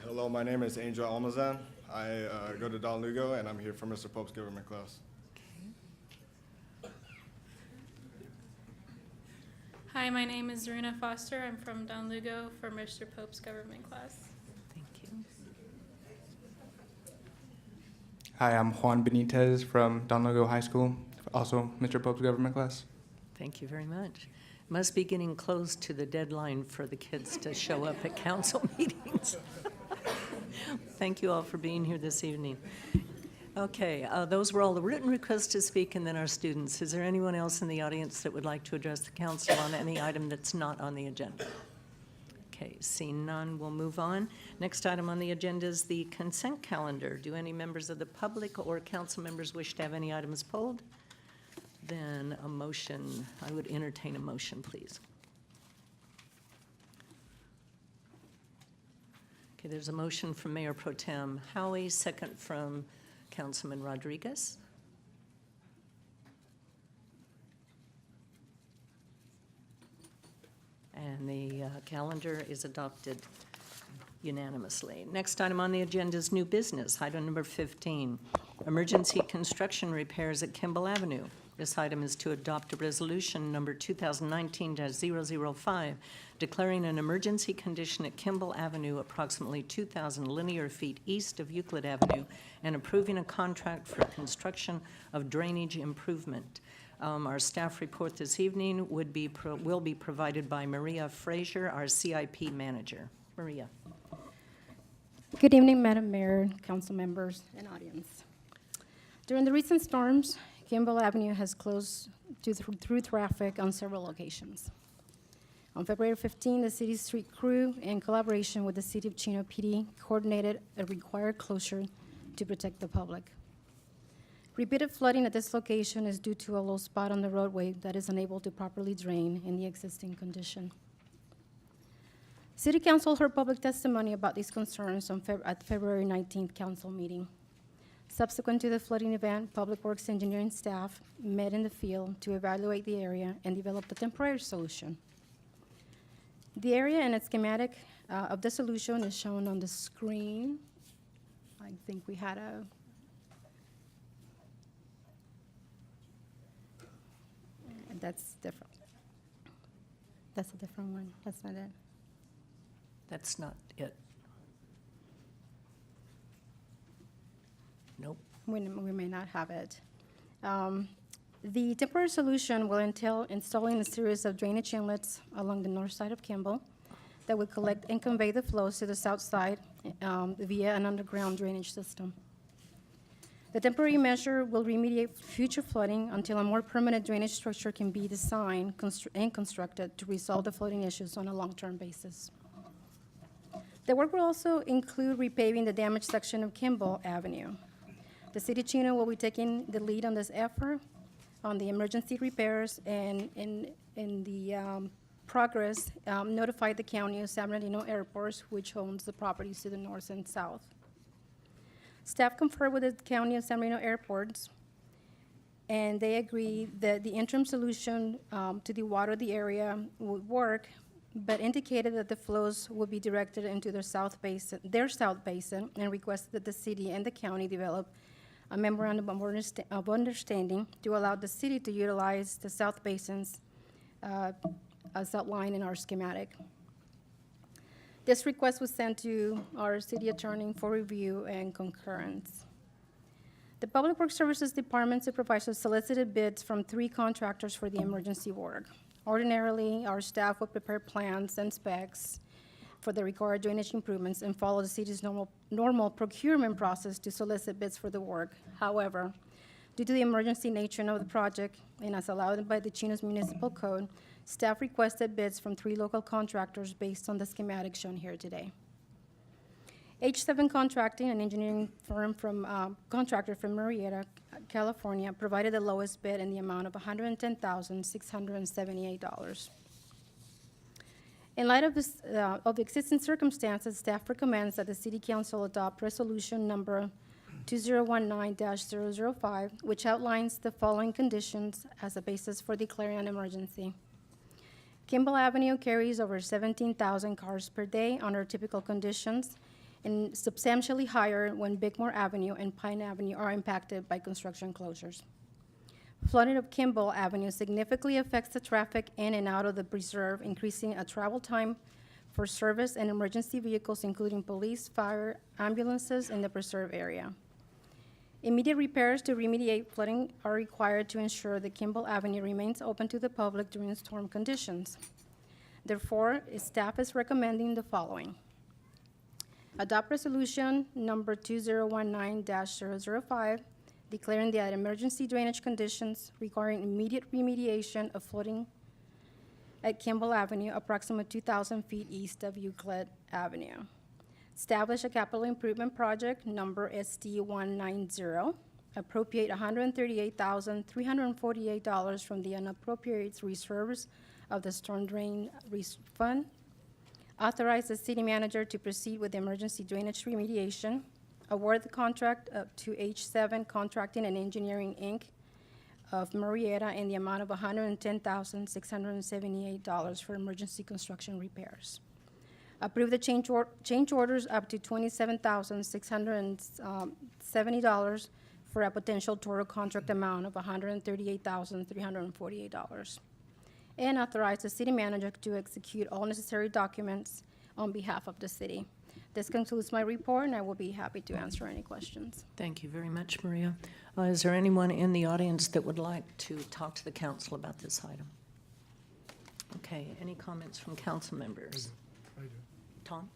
Hello, my name is Angel Almazan. I go to Don Lugo, and I'm here for Mr. Pope's government class. Hi, my name is Zarina Foster. I'm from Don Lugo for Mr. Pope's government class. Thank you. Hi, I'm Juan Benitez from Don Lugo High School, also Mr. Pope's government class. Thank you very much. Must be getting close to the deadline for the kids to show up at council meetings. Thank you all for being here this evening. Okay, those were all the written requests to speak, and then our students. Is there anyone else in the audience that would like to address the council on any item that's not on the agenda? Okay, seeing none, we'll move on. Next item on the agenda is the consent calendar. Do any members of the public or council members wish to have any items pulled? Then a motion, I would entertain a motion, please. Okay, there's a motion from Mayor Pro Tem Howie, second from Councilman Rodriguez. And the calendar is adopted unanimously. Next item on the agenda is new business. Item number 15, emergency construction repairs at Kimball Avenue. This item is to adopt a resolution number 2019-005, declaring an emergency condition at Kimball Avenue, approximately 2,000 linear feet east of Euclid Avenue, and approving a contract for construction of drainage improvement. Our staff report this evening will be provided by Maria Frazier, our CIP manager. Maria. Good evening, Madam Mayor, council members, and audience. During the recent storms, Kimball Avenue has closed through traffic on several locations. On February 15, the city's street crew, in collaboration with the City of Chino PD, coordinated a required closure to protect the public. Repeated flooding at this location is due to a low spot on the roadway that is unable to properly drain in the existing condition. City Council heard public testimony about these concerns at February 19th council meeting. Subsequent to the flooding event, Public Works engineering staff met in the field to evaluate the area and develop a temporary solution. The area and its schematic of the solution is shown on the screen. I think we had a that's different. That's a different one. That's not it. That's not it. Nope. We may not have it. The temporary solution will entail installing a series of drainage inlets along the north side of Kimball that will collect and convey the flows to the south side via an underground drainage system. The temporary measure will remediate future flooding until a more permanent drainage structure can be designed and constructed to resolve the flooding issues on a long-term basis. The work will also include repaving the damaged section of Kimball Avenue. The City of Chino will be taking the lead on this effort on the emergency repairs, and in the progress, notified the County of San Bernardino Airports, which owns the properties to the north and south. Staff conferred with the County of San Bernardino Airports, and they agree that the interim solution to dewater the area would work, but indicated that the flows would be directed into their south basin, and requested that the city and the county develop a memorandum of understanding to allow the city to utilize the south basins as outlined in our schematic. This request was sent to our city attorney for review and concurrence. The Public Works Services Department supervisor solicited bids from 3 contractors for the emergency work. Ordinarily, our staff would prepare plans and specs for the required drainage improvements and follow the city's normal procurement process to solicit bids for the work. However, due to the emergency nature of the project and as allowed by the Chino's Municipal Code, staff requested bids from 3 local contractors based on the schematic shown here today. H7 Contracting, an engineering firm contractor from Murrieta, California, provided the lowest bid in the amount of $110,678. In light of the existing circumstances, staff recommends that the City Council adopt Resolution Number 2019-005, which outlines the following conditions as a basis for declaring an emergency. Kimball Avenue carries over 17,000 cars per day under typical conditions, and substantially higher when Bickmore Avenue and Pine Avenue are impacted by construction closures. Flooding of Kimball Avenue significantly affects the traffic in and out of the preserve, increasing a travel time for service and emergency vehicles, including police, fire, ambulances in the preserve area. Immediate repairs to remediate flooding are required to ensure that Kimball Avenue remains open to the public during storm conditions. Therefore, staff is recommending the following. Adopt resolution number 2019-005, declaring that emergency drainage conditions requiring immediate remediation of flooding at Kimball Avenue, approximately 2,000 feet east of Euclid Avenue. Establish a capital improvement project number SD190. Appropriate $138,348 from the unappropriated reserves of the storm drain fund. Authorize the city manager to proceed with emergency drainage remediation. Award the contract to H7 Contracting and Engineering, Inc. of Marietta in the amount of $110,678 for emergency construction repairs. Approve the change orders up to $27,670 for a potential total contract amount of $138,348. And authorize the city manager to execute all necessary documents on behalf of the city. This concludes my report, and I will be happy to answer any questions. Thank you very much, Maria. Is there anyone in the audience that would like to talk to the council about this item? Okay, any comments from council members? I do. Tom?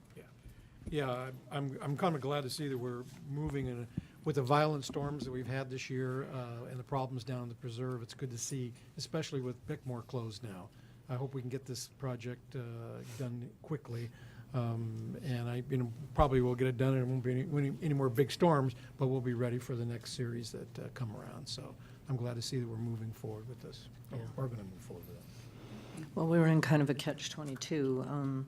Yeah, I'm kind of glad to see that we're moving in with the violent storms that we've had this year and the problems down in the preserve. It's good to see, especially with Bickmore closed now. I hope we can get this project done quickly. And I probably will get it done, and it won't be any more big storms, but we'll be ready for the next series that come around. So I'm glad to see that we're moving forward with this. Yeah. We're going to move forward with it. Well, we were in kind of a catch-22.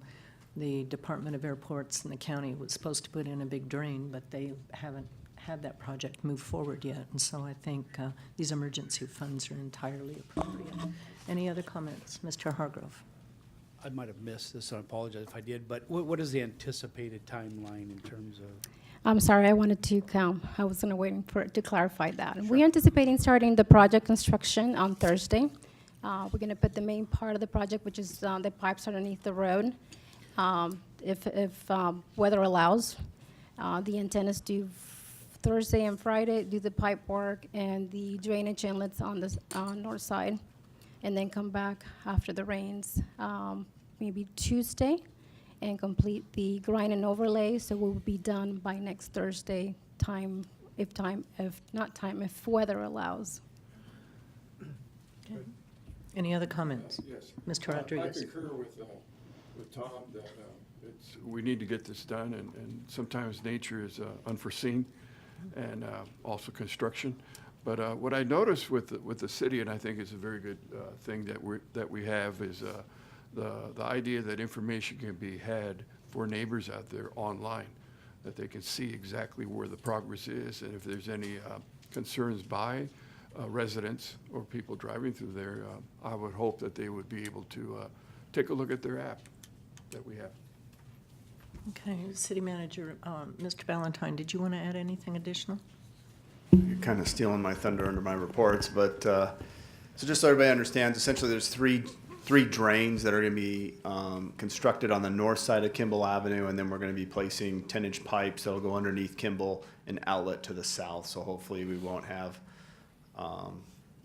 The Department of Airports and the county was supposed to put in a big drain, but they haven't had that project move forward yet. And so I think these emergency funds are entirely appropriate. Any other comments? Mr. Hargrove. I might have missed this, so I apologize if I did, but what is the anticipated timeline in terms of? I'm sorry, I wanted to come. I was going to wait for it to clarify that. Sure. We're anticipating starting the project construction on Thursday. We're going to put the main part of the project, which is the pipes underneath the road. If weather allows, the intent is to Thursday and Friday do the pipe work and the drainage inlets on the north side, and then come back after the rains, maybe Tuesday, and complete the grind and overlay. So we'll be done by next Thursday, if weather allows. Okay. Any other comments? Yes. Mr. Rodriguez. I concur with Tom that we need to get this done, and sometimes nature is unforeseen, and also construction. But what I noticed with the city, and I think is a very good thing that we have, is the idea that information can be had for neighbors out there online, that they can see exactly where the progress is, and if there's any concerns by residents or people driving through there, I would hope that they would be able to take a look at their app that we have. Okay, City Manager, Mr. Ballantyne, did you want to add anything additional? You're kind of stealing my thunder under my reports, but so just so everybody understands, essentially there's three drains that are going to be constructed on the north side of Kimball Avenue, and then we're going to be placing 10-inch pipes that'll go underneath Kimball and outlet to the south. So hopefully we won't have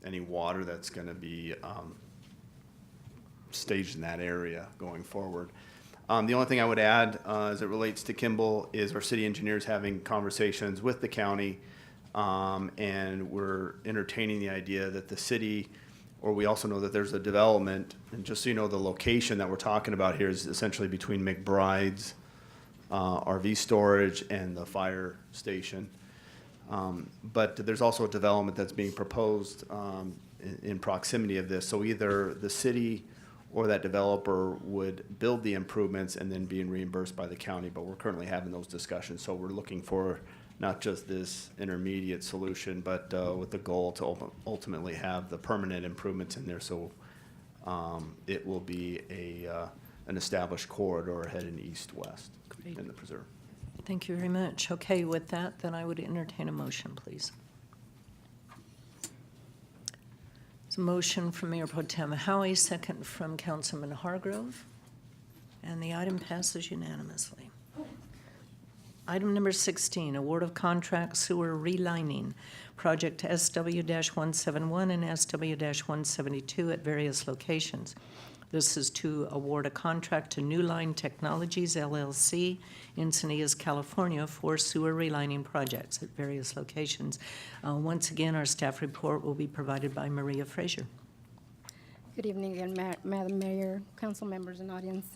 any water that's going to be staged in that area going forward. The only thing I would add as it relates to Kimball is our city engineers having conversations with the county, and we're entertaining the idea that the city, or we also know that there's a development, and just so you know, the location that we're talking about here is essentially between McBride's RV storage and the fire station. But there's also a development that's being proposed in proximity of this. So either the city or that developer would build the improvements and then being reimbursed by the county, but we're currently having those discussions. So we're looking for not just this intermediate solution, but with the goal to ultimately have the permanent improvements in there, so it will be an established corridor heading east-west in the preserve. Thank you very much. Okay, with that, then I would entertain a motion, please. There's a motion from Mayor Pro Tem Howie, second from Councilman Hargrove, and the item passes unanimously. Item number 16, award of contract sewer relining, project SW-171 and SW-172 at various locations. This is to award a contract to New Line Technologies, LLC, Encinitas, California, for sewer relining projects at various locations. Once again, our staff report will be provided by Maria Frazier. Good evening again, Madam Mayor, council members, and audience.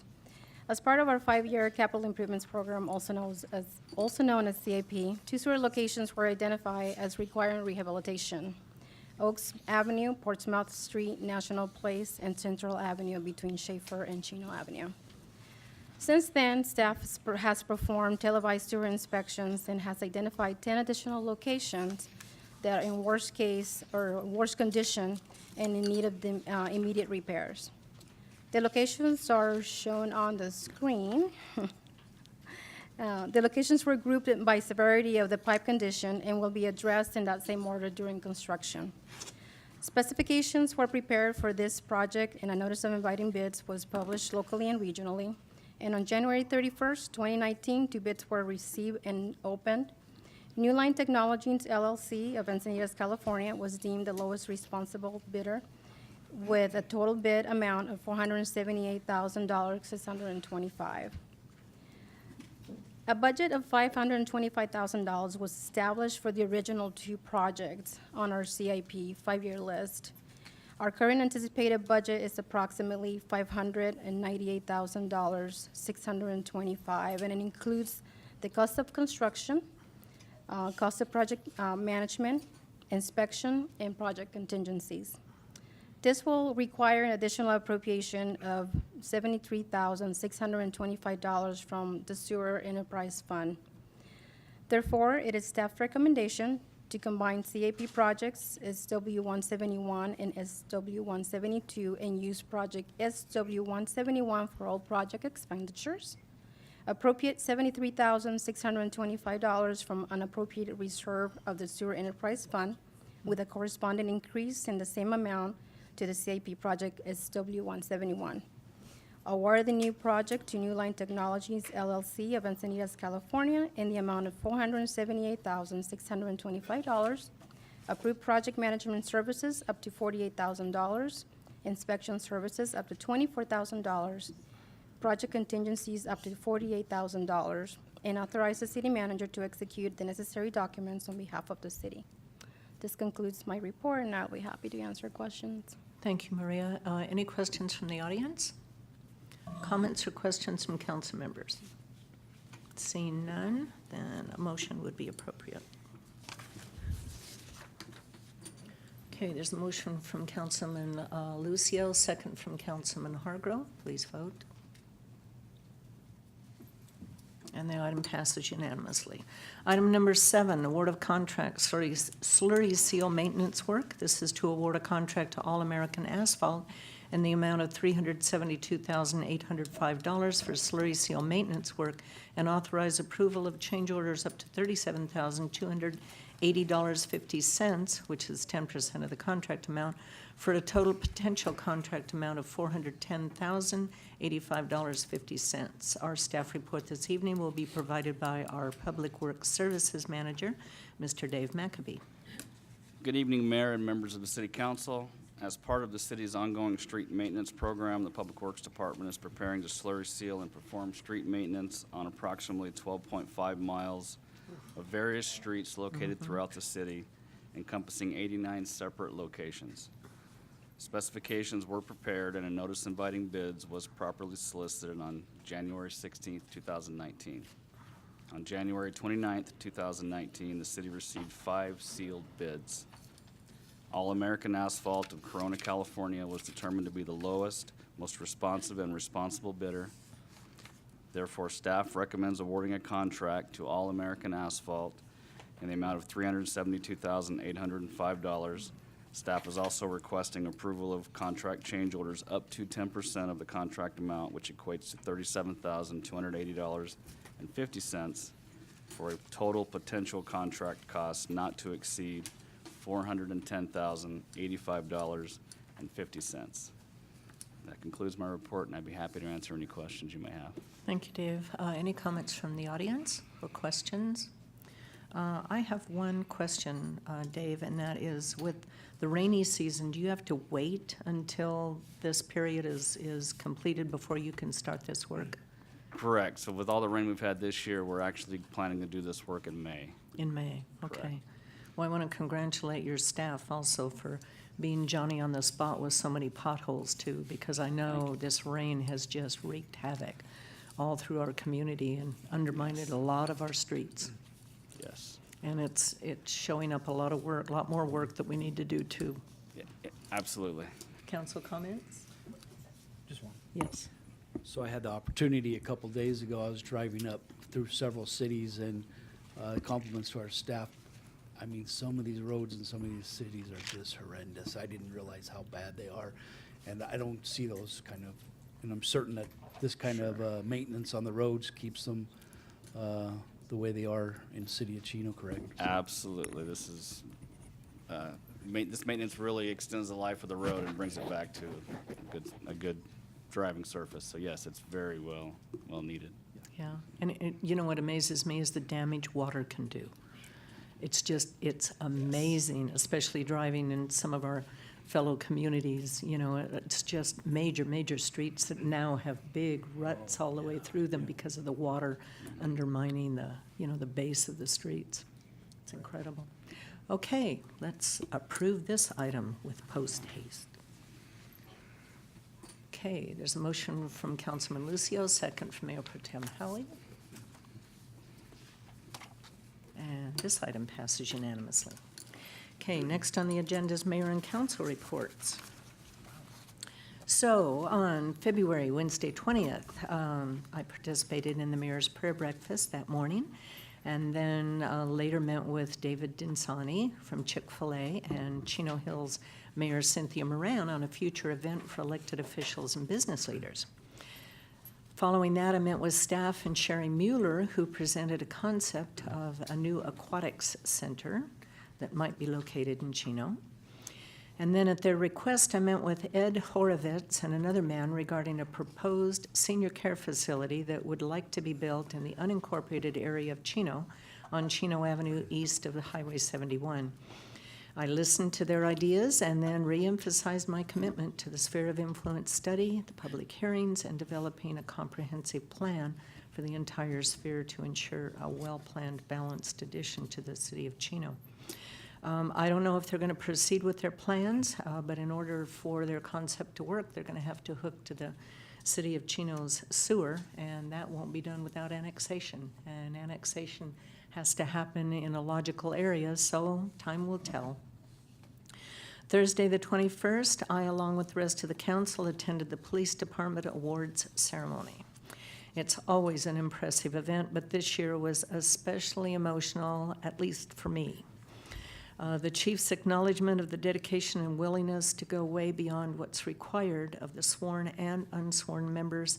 As part of our 5-year capital improvements program, also known as CIP, 2 sewer locations were identified as requiring rehabilitation: Oaks Avenue, Portsmouth Street, National Place, and Central Avenue between Schaefer and Chino Avenue. Since then, staff has performed televised sewer inspections and has identified 10 additional locations that are in worst case or worst condition and in need of the, immediate repairs. The locations are shown on the screen. The locations were grouped by severity of the pipe condition and will be addressed in that same order during construction. Specifications were prepared for this project, and a notice of inviting bids was published locally and regionally. And on January 31st, 2019, 2 bids were received and opened. New Line Technologies, LLC of Encinitas, California, was deemed the lowest responsible bidder with a total bid amount of $478,625. A budget of $525,000 was established for the original 2 projects on our CIP 5-year list. Our current anticipated budget is approximately $598,625, and it includes the cost of construction, cost of project management, inspection, and project contingencies. This will require an additional appropriation of $73,625 from the Sewer Enterprise Fund. Therefore, it is staff recommendation to combine CIP projects SW-171 and SW-172 and use project SW-171 for all project expenditures. Appropriate $73,625 from unappropriated reserve of the Sewer Enterprise Fund with a corresponding increase in the same amount to the CIP project SW-171. Award the new project to New Line Technologies, LLC of Encinitas, California in the amount of $478,625. Approve project management services up to $48,000. Inspection services up to $24,000. Project contingencies up to $48,000. And authorize the city manager to execute the necessary documents on behalf of the city. This concludes my report, and I'll be happy to answer questions. Thank you, Maria. Any questions from the audience? Comments or questions from council members? Seeing none, then a motion would be appropriate. Okay, there's a motion from Councilman Lucio, second from Councilman Hargrove. Please vote. And the item passes unanimously. Item number 7, award of contract slurry seal maintenance work. This is to award a contract to All American Asphalt in the amount of $372,805 for slurry seal maintenance work and authorize approval of change orders up to $37,280.50, which is 10% of the contract amount, for a total potential contract amount of $410,085.50. Our staff report this evening will be provided by our Public Works Services Manager, Mr. Dave McAbee. Good evening, Mayor and members of the City Council. As part of the city's ongoing street maintenance program, the Public Works Department is preparing to slurry seal and perform street maintenance on approximately 12.5 miles of various streets located throughout the city, encompassing 89 separate locations. Specifications were prepared and a notice inviting bids was properly solicited on January 16, 2019. On January 29, 2019, the city received 5 sealed bids. All American Asphalt of Corona, California was determined to be the lowest, most responsive and responsible bidder. Therefore, staff recommends awarding a contract to All American Asphalt in the amount of $372,805. Staff is also requesting approval of contract change orders up to 10% of the contract amount, which equates to $37,280.50 for a total potential contract cost not to exceed $410,085.50. That concludes my report, and I'd be happy to answer any questions you may have. Thank you, Dave. Any comments from the audience or questions? I have one question, Dave, and that is, with the rainy season, do you have to wait until this period is completed before you can start this work? Correct. So with all the rain we've had this year, we're actually planning to do this work in May. In May, okay. Correct. Well, I want to congratulate your staff also for being Johnny on the spot with so many potholes too, because I know this rain has just wreaked havoc all through our community and undermined a lot of our streets. Yes. And it's showing up a lot of work, a lot more work that we need to do too. Yeah, absolutely. Council comments? Just one. Yes. So I had the opportunity a couple days ago, I was driving up through several cities, and compliments to our staff. I mean, some of these roads in some of these cities are just horrendous. I didn't realize how bad they are, and I don't see those kind of, and I'm certain that this kind of maintenance on the roads keeps them the way they are in the city of Chino, correct? Absolutely. This is, this maintenance really extends the life of the road and brings it back to a good driving surface. So yes, it's very well needed. Yeah, and you know what amazes me is the damage water can do. It's amazing, especially driving in some of our fellow communities. You know, it's just major streets that now have big ruts all the way through them because of the water undermining the base of the streets. It's incredible. Okay, let's approve this item with post haste. Okay, there's a motion from Councilman Lucio, second from Mayor Pro Tem Howie. And this item passes unanimously. Okay, next on the agenda is mayor and council reports. So on Wednesday 20th, I participated in the mayor's prayer breakfast that morning, and then later met with David Dinsani from Chick-fil-A and Chino Hills Mayor Cynthia Moran on a future event for elected officials and business leaders. Following that, I met with staff and Sherry Mueller, who presented a concept of a new aquatics center that might be located in Chino. And then at their request, I met with Ed Horovitz and another man regarding a proposed senior care facility that would like to be built in the unincorporated area of Chino on Chino Avenue east of the Highway 71. I listened to their ideas and then reemphasized my commitment to the sphere of influence study, the public hearings, and developing a comprehensive plan for the entire sphere to ensure a well-planned, balanced addition to the city of Chino. I don't know if they're going to proceed with their plans, but in order for their concept to work, they're going to have to hook to the city of Chino's sewer, and that won't be done without annexation. And annexation has to happen in a logical area, so time will tell. Thursday the 21st, I, along with the rest of the council, attended the police department awards ceremony. It's always an impressive event, but this year was especially emotional, at least for me. The chief's acknowledgement of the dedication and willingness to go way beyond what's required of the sworn and unsworn members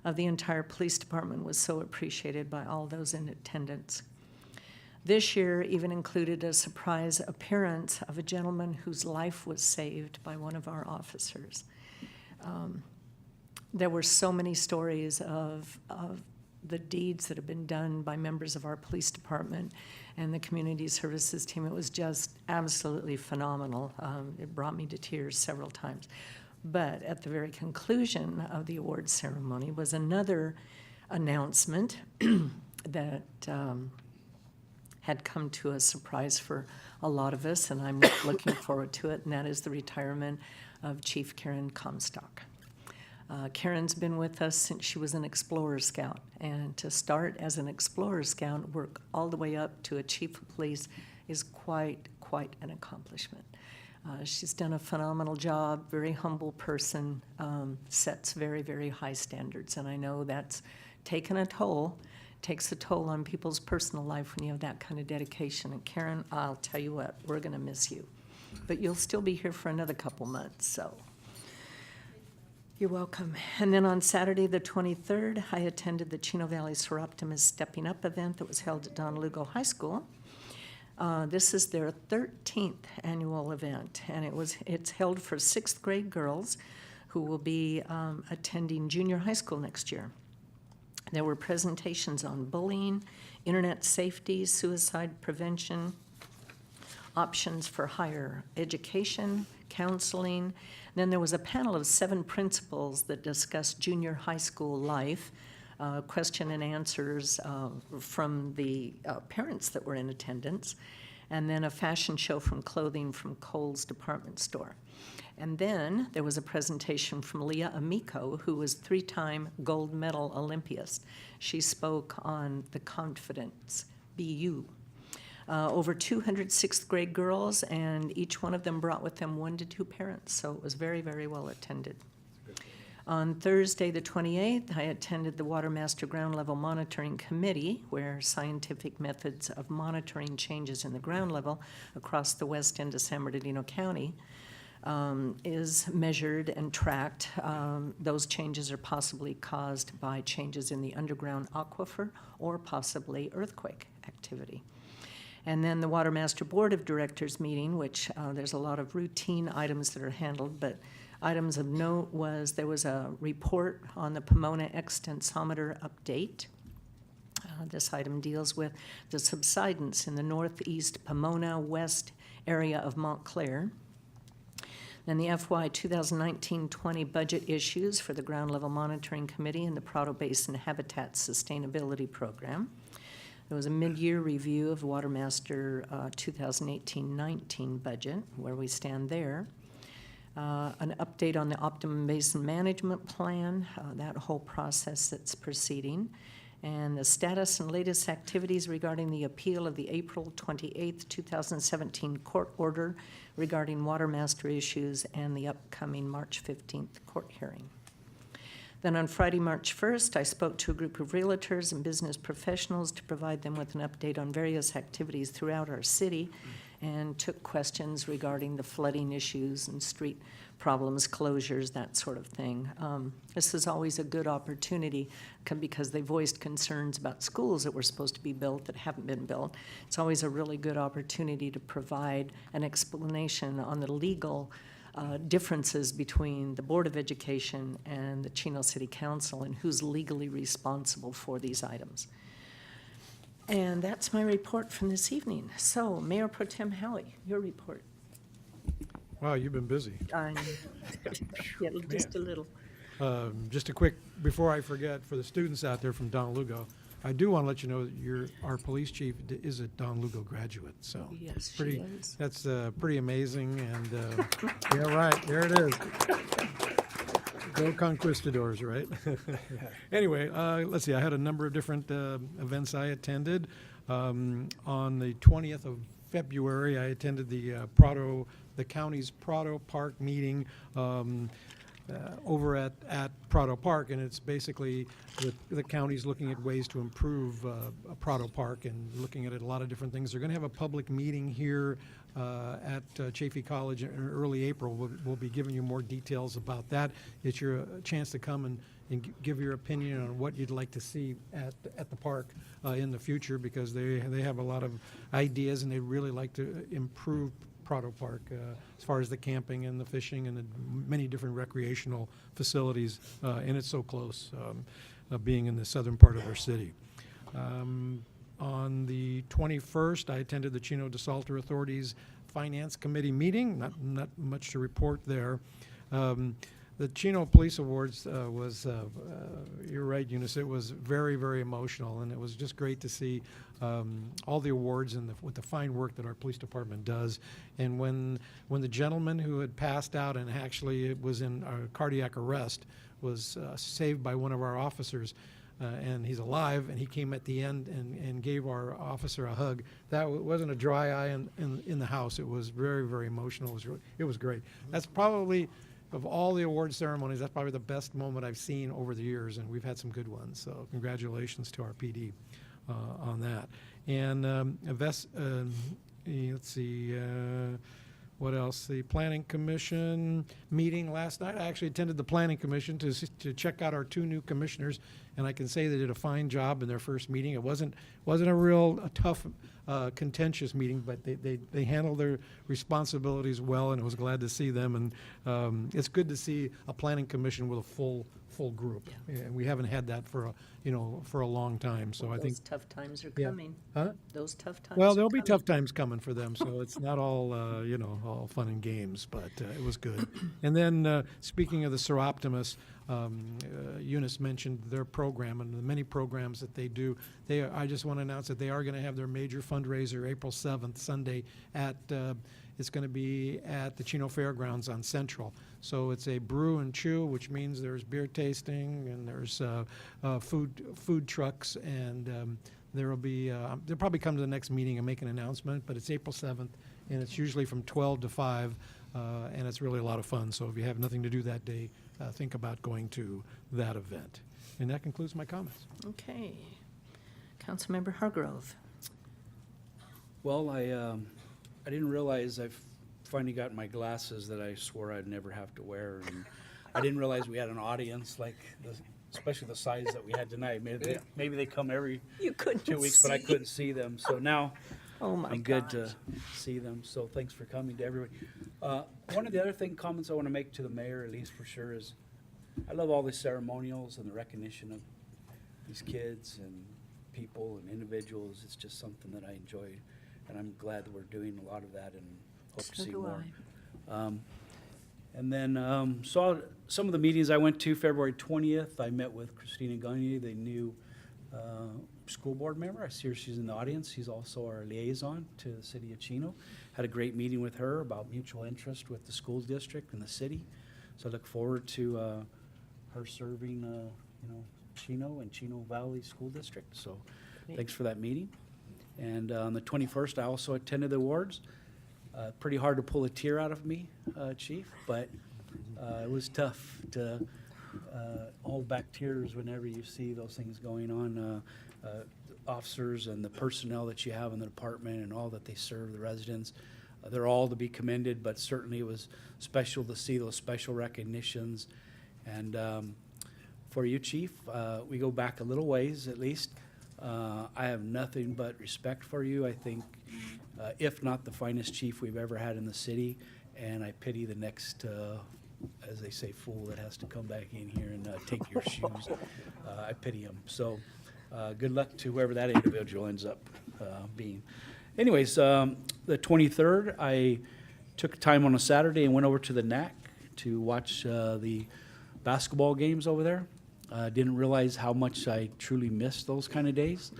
of the entire police department was so appreciated by all those in attendance. This year even included a surprise appearance of a gentleman whose life was saved by one of our officers. There were so many stories of the deeds that have been done by members of our police department and the community services team. It was just absolutely phenomenal. It brought me to tears several times. But at the very conclusion of the awards ceremony was another announcement that had come to a surprise for a lot of us, and I'm looking forward to it, and that is the retirement of Chief Karen Comstock. Karen's been with us since she was an Explorer Scout, and to start as an Explorer Scout, work all the way up to a Chief of Police is quite an accomplishment. She's done a phenomenal job, very humble person, sets very high standards, and I know that's taken a toll, takes a toll on people's personal life when you have that kind of dedication. And Karen, I'll tell you what, we're gonna miss you. But you'll still be here for another couple months, so. You're welcome. And then on Saturday, the 23rd, I attended the Chino Valley Soroptimist Stepping Up event that was held at Don Lugo High School. This is their 13th annual event, and it's held for 6th grade girls who will be attending junior high school next year. There were presentations on bullying, internet safety, suicide prevention, options for higher education, counseling. Then there was a panel of 7 principals that discussed junior high school life, question and answers from the parents that were in attendance, and then a fashion show from clothing from Kohl's department store. And then there was a presentation from Leah Amico, who was 3-time gold medal Olympiast. She spoke on the Confidence BU. Over 200 6th grade girls, and each one of them brought with them 1 to 2 parents, so it was very, very well attended. On Thursday, the 28th, I attended the Water Master Ground Level Monitoring Committee, where scientific methods of monitoring changes in the ground level across the west end of San Bernardino County is measured and tracked. Those changes are possibly caused by changes in the underground aquifer or possibly earthquake activity. And then the Water Master Board of Directors meeting, which there's a lot of routine items that are handled, but items of note was there was a report on the Pomona extensometer update. This item deals with the subsidence in the northeast Pomona west area of Montclair. Then the FY 2019-20 budget issues for the Ground Level Monitoring Committee and the Prado Basin Habitat Sustainability Program. There was a mid-year review of Water Master 2018-19 budget, where we stand there. An update on the Optimum Basin Management Plan, that whole process that's proceeding, and the status and latest activities regarding the appeal of the April 28th, 2017 court order regarding Water Master issues and the upcoming March 15th court hearing. Then on Friday, March 1st, I spoke to a group of realtors and business professionals to provide them with an update on various activities throughout our city and took questions regarding the flooding issues and street problems, closures, that sort of thing. This is always a good opportunity because they voiced concerns about schools that were supposed to be built that haven't been built. It's always a really good opportunity to provide an explanation on the legal differences between the Board of Education and the Chino City Council and who's legally responsible for these items. And that's my report from this evening. So, Mayor Pro Tem Howie, your report. Wow, you've been busy. Yeah, just a little. Just a quick, before I forget, for the students out there from Don Lugo, I do want to let you know that our police chief is a Don Lugo graduate, so. Yes, pretty, she is. That's pretty amazing, and yeah, right, there it is. Go Conquistadors, right? Anyway, let's see, I had a number of different events I attended. On the 20th of February, I attended the county's Prado Park meeting over at Prado Park, and it's basically the county's looking at ways to improve Prado Park and looking at a lot of different things. They're going to have a public meeting here at Chaffey College in early April. We'll be giving you more details about that. It's your chance to come and give your opinion on what you'd like to see at the park in the future, because they have a lot of ideas and they really like to improve Prado Park as far as the camping and the fishing and the many different recreational facilities, and it's so close, being in the southern part of our city. On the 21st, I attended the Chino DeSalter Authority's Finance Committee meeting. Not much to report there. The Chino Police Awards was, you're right, Eunice, it was very, very emotional, and it was just great to see all the awards and with the fine work that our police department does. And when the gentleman who had passed out and actually was in cardiac arrest was saved by one of our officers, and he's alive, and he came at the end and gave our officer a hug. That wasn't a dry eye in the house. It was very, very emotional. It was great. That's probably, of all the award ceremonies, that's probably the best moment I've seen over the years, and we've had some good ones. So congratulations to our PD on that. And let's see, what else? The Planning Commission meeting last night. I actually attended the Planning Commission to check out our 2 new commissioners, and I can say they did a fine job in their first meeting. It wasn't a real tough, contentious meeting, but they handled their responsibilities well, and I was glad to see them. And it's good to see a planning commission with a full group. And we haven't had that for a long time. So I think those tough times are Yeah. coming. Huh? Those tough times. Well, are there'll be coming. tough times coming for them, so it's not all, all fun and games, but it was good. And then, speaking of the Seroptimus, Eunice mentioned their program and the many programs that they do. I just want to announce that they are going to have their major fundraiser April 7th, Sunday, it's going to be at the Chino Fairgrounds on Central. So it's a brew and chew, which means there's beer tasting and there's food trucks, and they'll probably come to the next meeting and make an announcement, but it's April 7th, and it's usually from 12 to 5, and it's really a lot of fun. So if you have nothing to do that day, think about going to that event. And that concludes my comments. Okay. Councilmember Hargrove. Well, I didn't realize I've finally got my glasses that I swore I'd never have to wear, and I didn't realize we had an audience especially the size that we had tonight. Maybe they come every You couldn't 2 weeks, but I see. couldn't see them. So now Oh my I'm good to see them. So thanks for coming to everybody. One of the other comments I want to make to the mayor, at least for sure, is I love all the ceremonials and the recognition of these kids and people and individuals. It's just something that I enjoy, and I'm glad that we're doing a lot of that and hope to So see do more. And then saw some of the meetings I went to. February 20th, I met with Christina Gagne, the new school board member. I see her, she's in the audience. She's also our liaison to the city of Chino. Had a great meeting with her about mutual interest with the school district and the city. So I look forward to her serving, Chino and Chino Valley School District. So thanks for that meeting. And on the 21st, I also attended the awards. Pretty hard to pull a tear out of me, Chief, but it was tough to hold back tears whenever you see those things going on. Officers and the personnel that you have in the department and all that they serve the residents, they're all to be commended, but certainly it was special to see those special recognitions. And for you, Chief, we go back a little ways at least. I have nothing but respect for you. I think, if not the finest chief we've ever had in the city, and I pity the next, as they say, fool that has to come back in here and take your shoes. I pity him. So good luck to whoever that individual ends up being. Anyways, the 23rd, I took time on a Saturday and went over to the NAC to watch the basketball games over there. Didn't realize how much I truly missed those kind of days.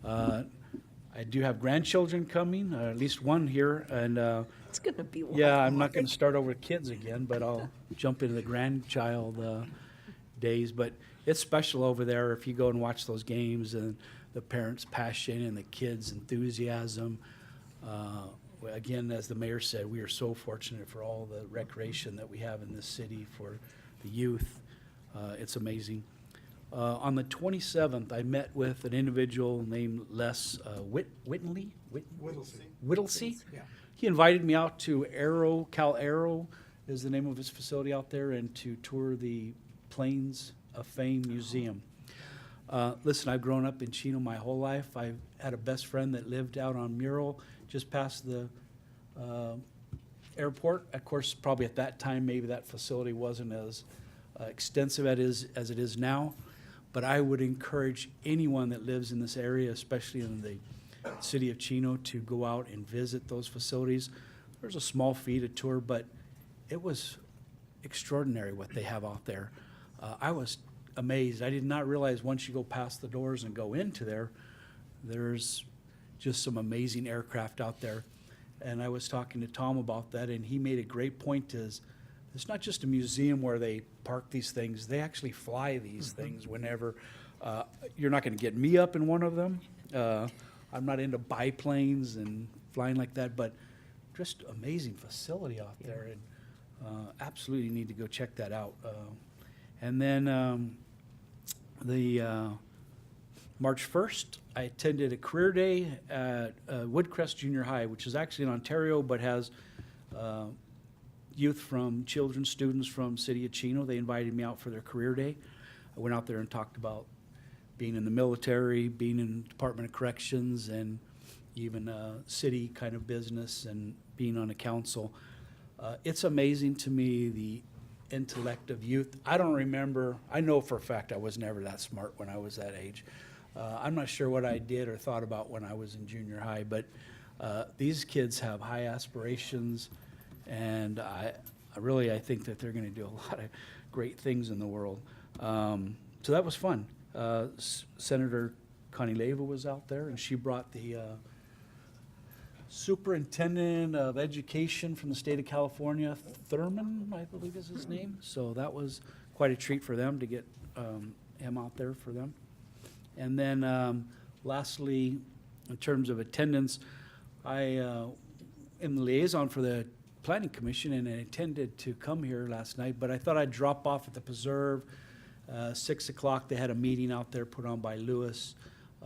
I do have grandchildren coming, at least one here, and It's going to be wild. yeah, I'm not going to start over with kids again, but I'll jump into the grandchild days. But it's special over there if you go and watch those games and the parents' passion and the kids' enthusiasm. Again, as the mayor said, we are so fortunate for all the recreation that we have in this city for the youth. It's amazing. On the 27th, I met with an individual named Les Whittlesey. Yeah. He invited me out to Cal Aero is the name of his facility out there, and to tour the Plains of Fame Museum. Listen, I've grown up in Chino my whole life. I had a best friend that lived out on Mural just past the airport. Of course, probably at that time, maybe that facility wasn't as extensive as it is now. But I would encourage anyone that lives in this area, especially in the city of Chino, to go out and visit those facilities. There's a small fee to tour, but it was extraordinary what they have out there. I was amazed. I did not realize once you go past the doors and go into there, there's just some amazing aircraft out there. And I was talking to Tom about that, and he made a great point is, it's not just a museum where they park these things. They actually fly these things whenever. You're not going to get me up in one of them. I'm not into biplanes and flying like that, but just amazing facility out there, and absolutely need to go check that out. And then the March 1st, I attended a career day at Woodcrest Junior High, which is actually in Ontario, but has youth from children, students from City of Chino. They invited me out for their career day. I went out there and talked about being in the military, being in Department of Corrections, and even city kind of business, and being on a council. It's amazing to me, the intellect of youth. I don't remember, I know for a fact I was never that smart when I was that age. I'm not sure what I did or thought about when I was in junior high, but these kids have high aspirations, and I think that they're going to do a lot of great things in the world. So that was fun. Senator Connie Leva was out there, and she brought the Superintendent of Education from the state of California, Thurman, I believe is his name. So that was quite a treat for them to get him out there for them. And then lastly, in terms of attendance, I am the liaison for the Planning Commission, and I intended to come here last night, but I thought I'd drop off at the Preserve. 6 o'clock, they had a meeting out there put on by Lewis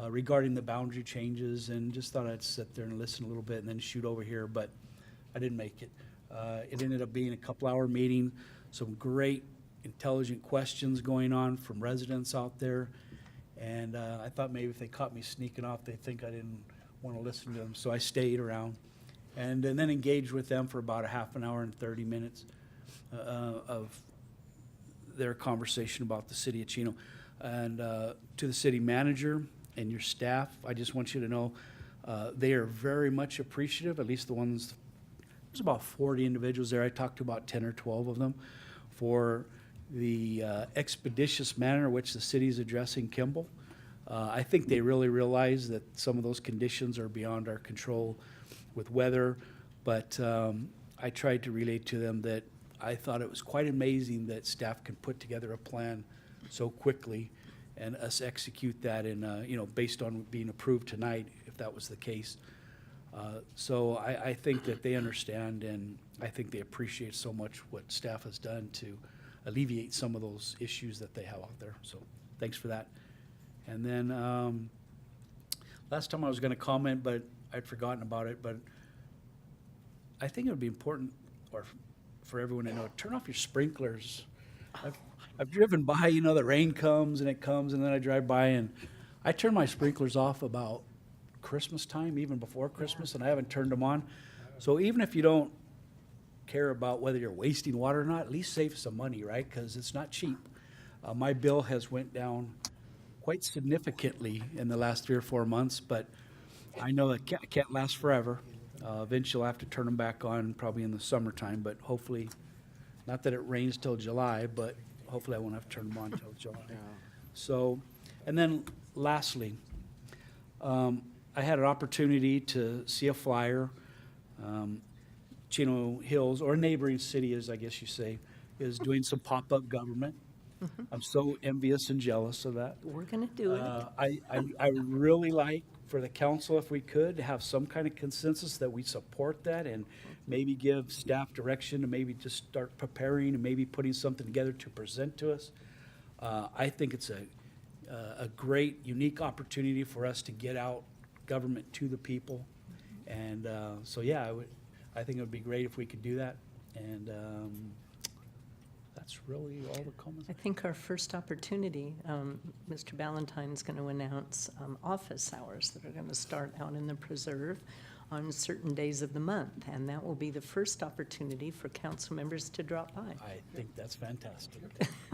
regarding the boundary changes, and just thought I'd sit there and listen a little bit and then shoot over here, but I didn't make it. It ended up being a couple-hour meeting, some great, intelligent questions going on from residents out there, and I thought maybe if they caught me sneaking off, they'd think I didn't want to listen to them, so I stayed around and then engaged with them for about a half an hour and 30 minutes of their conversation about the city of Chino. And to the city manager and your staff, I just want you to know they are very much appreciative, at least the ones, there's about 40 individuals there. I talked to about 10 or 12 of them for the expeditious manner in which the city is addressing Kimball. I think they really realize that some of those conditions are beyond our control with weather, but I tried to relate to them that I thought it was quite amazing that staff can put together a plan so quickly and us execute that in, based on being approved tonight, if that was the case. So I think that they understand, and I think they appreciate so much what staff has done to alleviate some of those issues that they have out there. So thanks for that. And then last time I was going to comment, but I'd forgotten about it, but I think it would be important for everyone to know, turn off your sprinklers. I've driven by, the rain comes, and then I drive by, and I turn my sprinklers off about Christmas time, even before Christmas, and I haven't turned them on. So even if you don't care about whether you're wasting water or not, at least save some money, right? Because it's not cheap. My bill has went down quite significantly in the last 3 or 4 months, but I know that can't last forever. Eventually I'll have to turn them back on probably in the summertime, but hopefully, not that it rains till July, but hopefully I won't have to turn them on till July. Yeah. So, and then lastly, I had an opportunity to see a flyer. Chino Hills, or a neighboring city, as I guess you say, is doing some pop-up government. Mhm. I'm so envious and jealous of that. We're going to do it. I really like for the council, if we could, to have some kind of consensus that we support that, and maybe give staff direction to maybe just start preparing and maybe putting something together to present to us. I think it's a great, unique opportunity for us to get out government to the people. And so, yeah, I think it would be great if we could do that. And that's really all the comments. I think our first opportunity, Mr. Ballantyne's going to announce office hours that are going to start out in the Preserve on certain days of the month, and that will be the first opportunity for council members to drop by. I think that's fantastic.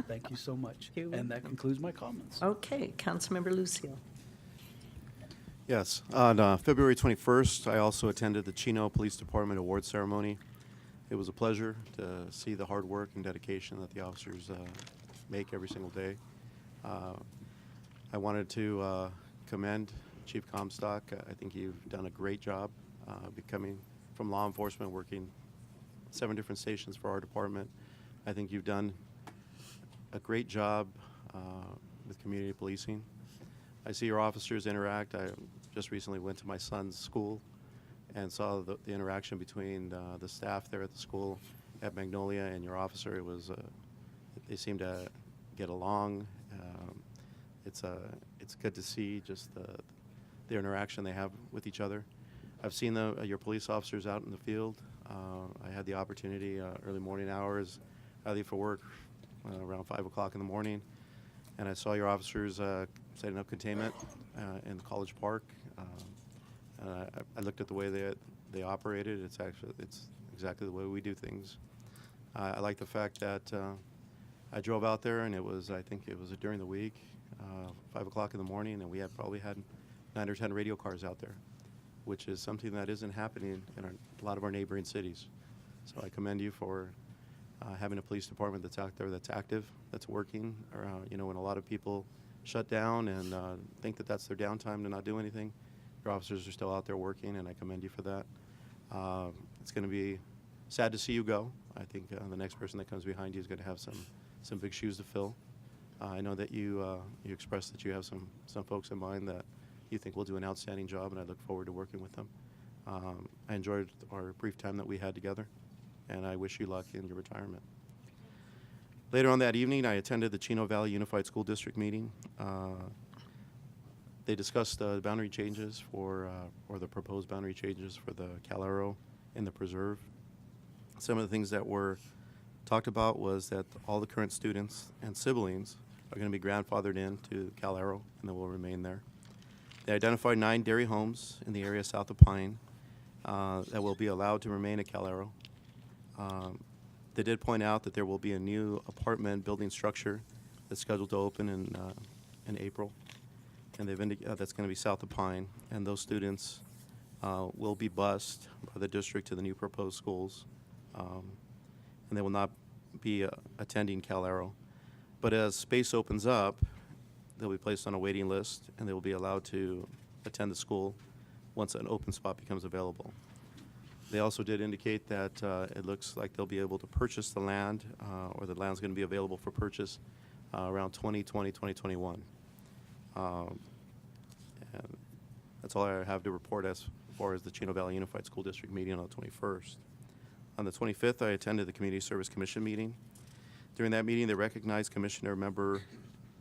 Thank you so much. You're And that concludes my comments. Okay, Councilmember Lucio. Yes, on February 21st, I also attended the Chino Police Department Award Ceremony. It was a pleasure to see the hard work and dedication that the officers make every single day. I wanted to commend Chief Comstock. I think you've done a great job becoming from law enforcement, working 7 different stations for our department. I think you've done a great job with community policing. I see your officers interact. I just recently went to my son's school and saw the interaction between the staff there at the school at Magnolia and your officer. It was, they seem to get along. It's good to see just the interaction they have with each other. I've seen your police officers out in the field. I had the opportunity early morning hours. I leave for work around 5 o'clock in the morning, And I saw your officers setting up containment in College Park. I looked at the way they operated. It's exactly the way we do things. I like the fact that I drove out there, and I think it was during the week, 5 o'clock in the morning, and we probably had 9 or 10 radio cars out there, which is something that isn't happening in a lot of our neighboring cities. So I commend you for having a police department that's out there, that's active, that's working. When a lot of people shut down and think that that's their downtime to not do anything, your officers are still out there working, and I commend you for that. It's going to be sad to see you go. I think the next person that comes behind you is going to have some big shoes to fill. I know that you expressed that you have some folks in mind that you think will do an outstanding job, and I look forward to working with them. I enjoyed our brief time that we had together, and I wish you luck in your retirement. Later on that evening, I attended the Chino Valley Unified School District meeting. They discussed the boundary changes or the proposed boundary changes for the Calero and the preserve. Some of the things that were talked about was that all the current students and siblings are going to be grandfathered into Calero, and they will remain there. They identified 9 dairy homes in the area south of Pine that will be allowed to remain at Calero. They did point out that there will be a new apartment building structure that's scheduled to open in April, and they've indicated that's going to be south of Pine, and those students will be bused by the district to the new proposed schools, and they will not be attending Calero. But as space opens up, they'll be placed on a waiting list, and they will be allowed to attend the school once an open spot becomes available. They also did indicate that it looks like they'll be able to purchase the land, or the land's going to be available for purchase around 2020, 2021. And that's all I have to report as far as the Chino Valley Unified School District meeting on the 21st. On the 25th, I attended the Community Service Commission meeting. During that meeting, they recognized Commissioner Member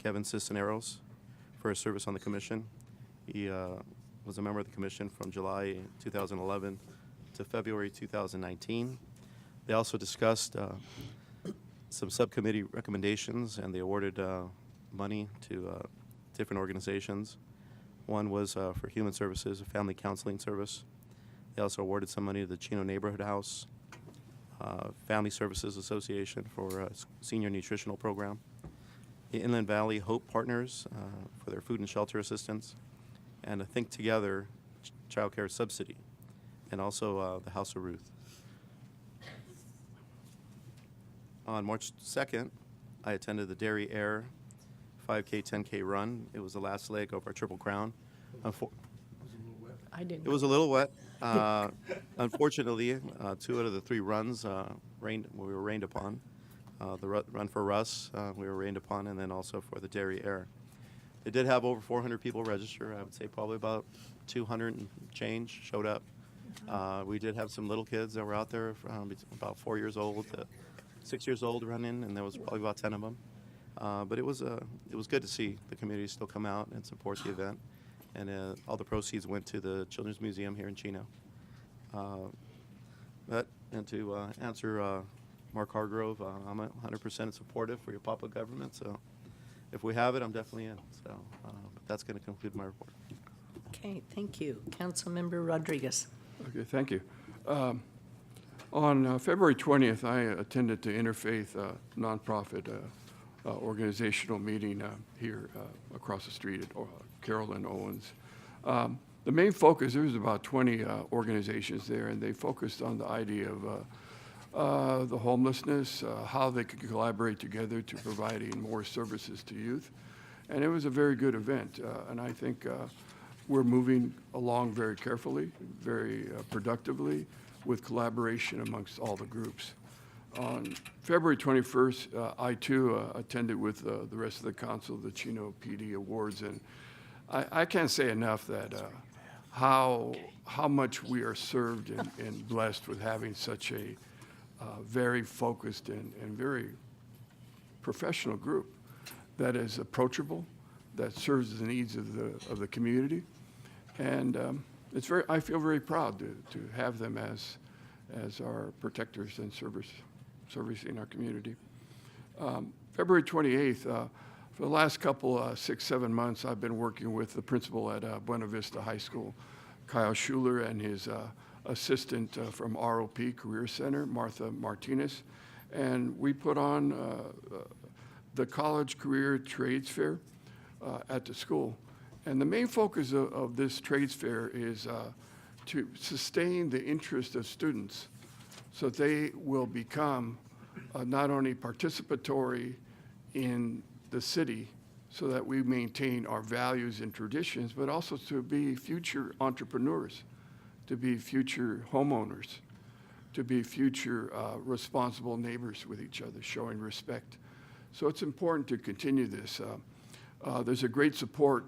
Kevin Cisneros for his service on the commission. He was a member of the commission from July 2011 to February 2019. They also discussed some subcommittee recommendations, and they awarded money to different organizations. One was for Human Services, a family counseling service. They also awarded some money to the Chino Neighborhood House, Family Services Association for a senior nutritional program, the Inland Valley Hope Partners for their food and shelter assistance, and a Think Together child care subsidy, and also the House of Ruth. On March 2nd, I attended the Dairy Air 5K, 10K run. It was the last leg of our Triple Crown. It was a little wet. Unfortunately, 2 out of the 3 runs we were rained upon. The run for Russ, we were rained upon, and then also for the Dairy Air. They did have over 400 people register. I would say probably about 200 and change showed up. We did have some little kids that were out there from about 4 years old to 6 years old running, and there was probably about 10 of them. But it was good to see the community still come out and support the event. And all the proceeds went to the Children's Museum here in Chino. And to answer Mark Hargrove, I'm 100% supportive for your pop-up government. So if we have it, I'm definitely in. So but that's going to conclude my report. Okay, thank you. Councilmember Rodriguez. Okay, thank you. On February 20th, I attended the Interfaith nonprofit organizational meeting here across the street at Carolyn Owens. The main focus, there was about 20 organizations there, and they focused on the idea of the homelessness, how they could collaborate together to providing more services to youth. And it was a very good event, and I think we're moving along very carefully, very productively, with collaboration amongst all the groups. On February 21st, I too attended with the rest of the council the Chino PD Awards, and I can't say enough that how much we are served and blessed with having such a very focused and very professional group that is approachable, that serves the needs of the community, and I feel very proud to have them as our protectors and servicing our community. February 28th, For the last couple, 6-7 months, I've been working with the principal at Buena Vista High School, Kyle Schuler, and his assistant from ROP Career Center, Martha Martinez. And we put on the College Career Trades Fair at the school. And the main focus of this trades fair is to sustain the interest of students so they will become not only participatory in the city so that we maintain our values and traditions, but also to be future entrepreneurs, to be future homeowners, to be future responsible neighbors with each other, showing respect. So it's important to continue this. There's a great support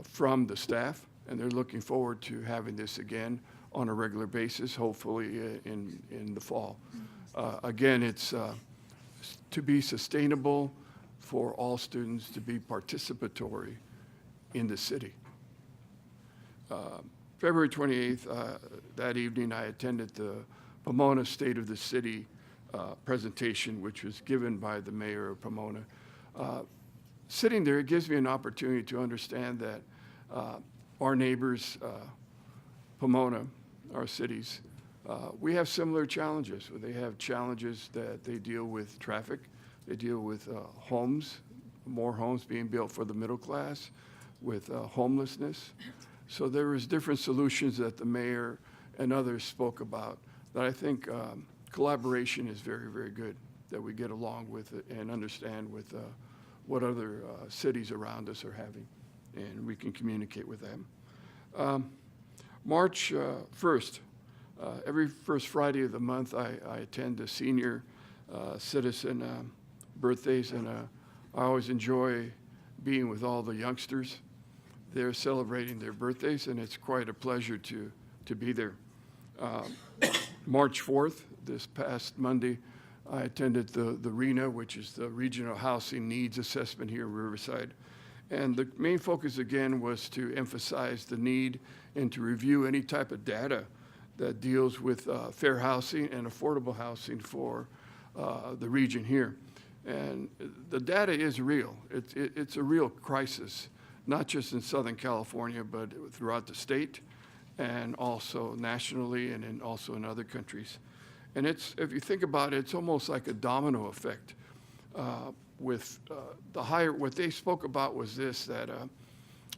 from the staff, and they're looking forward to having this again on a regular basis, hopefully in the fall. Again, it's to be sustainable for all students, to be participatory in the city. February 28th, that evening, I attended the Pomona State of the City presentation, which was given by the mayor of Pomona. Sitting there, it gives me an opportunity to understand that our neighbors, Pomona, our cities, we have similar challenges. They have challenges that they deal with traffic, they deal with homes, more homes being built for the middle class, with homelessness. So there is different solutions that the mayor and others spoke about that I think collaboration is very, very good, that we get along with it and understand with what other cities around us are having, and we can communicate with them. March 1st, every first Friday of the month, I attend the senior citizen birthdays, and I always enjoy being with all the youngsters. They're celebrating their birthdays, and it's quite a pleasure to be there. March 4th, this past Monday, I attended the RENA, which is the Regional Housing Needs Assessment here in Riverside. And the main focus, again, was to emphasize the need and to review any type of data that deals with fair housing and affordable housing for the region here. And the data is real. It's a real crisis, not just in Southern California, but throughout the state and also nationally and also in other countries. And it's, if you think about it, it's almost like a domino effect. With the higher, what they spoke about was this, that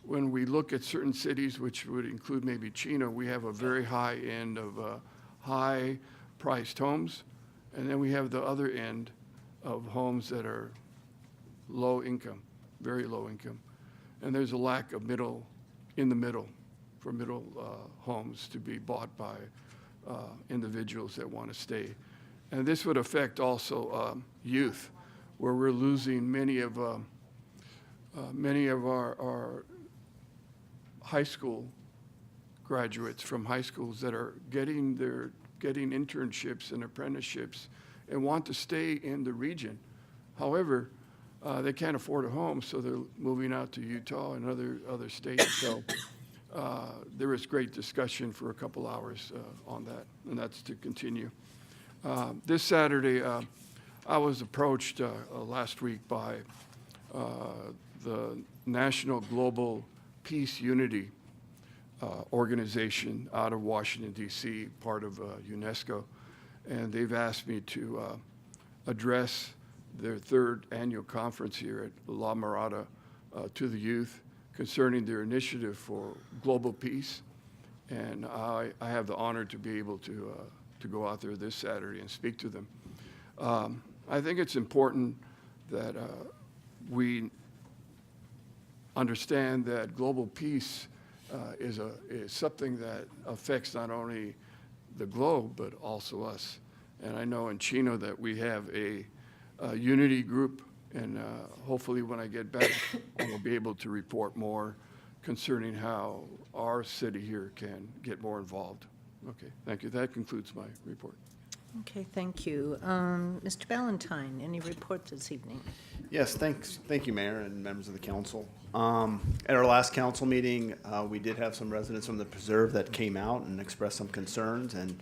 when we look at certain cities, which would include maybe Chino, we have a very high end of high-priced homes, and then we have the other end of homes that are low income, very low income. And there's a lack of middle, in the middle, for middle homes to be bought by individuals that want to stay. And this would affect also youth, where we're losing many of our high school graduates from high schools that are getting internships and apprenticeships and want to stay in the region. However, they can't afford a home, so they're moving out to Utah and other states. So there was great discussion for a couple hours on that, and that's to continue. This Saturday, I was approached last week by the National Global Peace Unity organization out of Washington, D.C., part of UNESCO, and they've asked me to address their third annual conference here at La Mirada to the youth concerning their initiative for global peace. And I have the honor to be able to go out there this Saturday and speak to them. I think it's important that we understand that global peace is something that affects not only the globe, but also us. And I know in Chino that we have a unity group, and hopefully when I get back, I will be able to report more concerning how our city here can get more involved. Okay, thank you. That concludes my report. Okay, thank you. Mr. Valentine, any report this evening? Yes, thank you, Mayor and members of the council. At our last council meeting, we did have some residents from the preserve that came out and expressed some concerns, and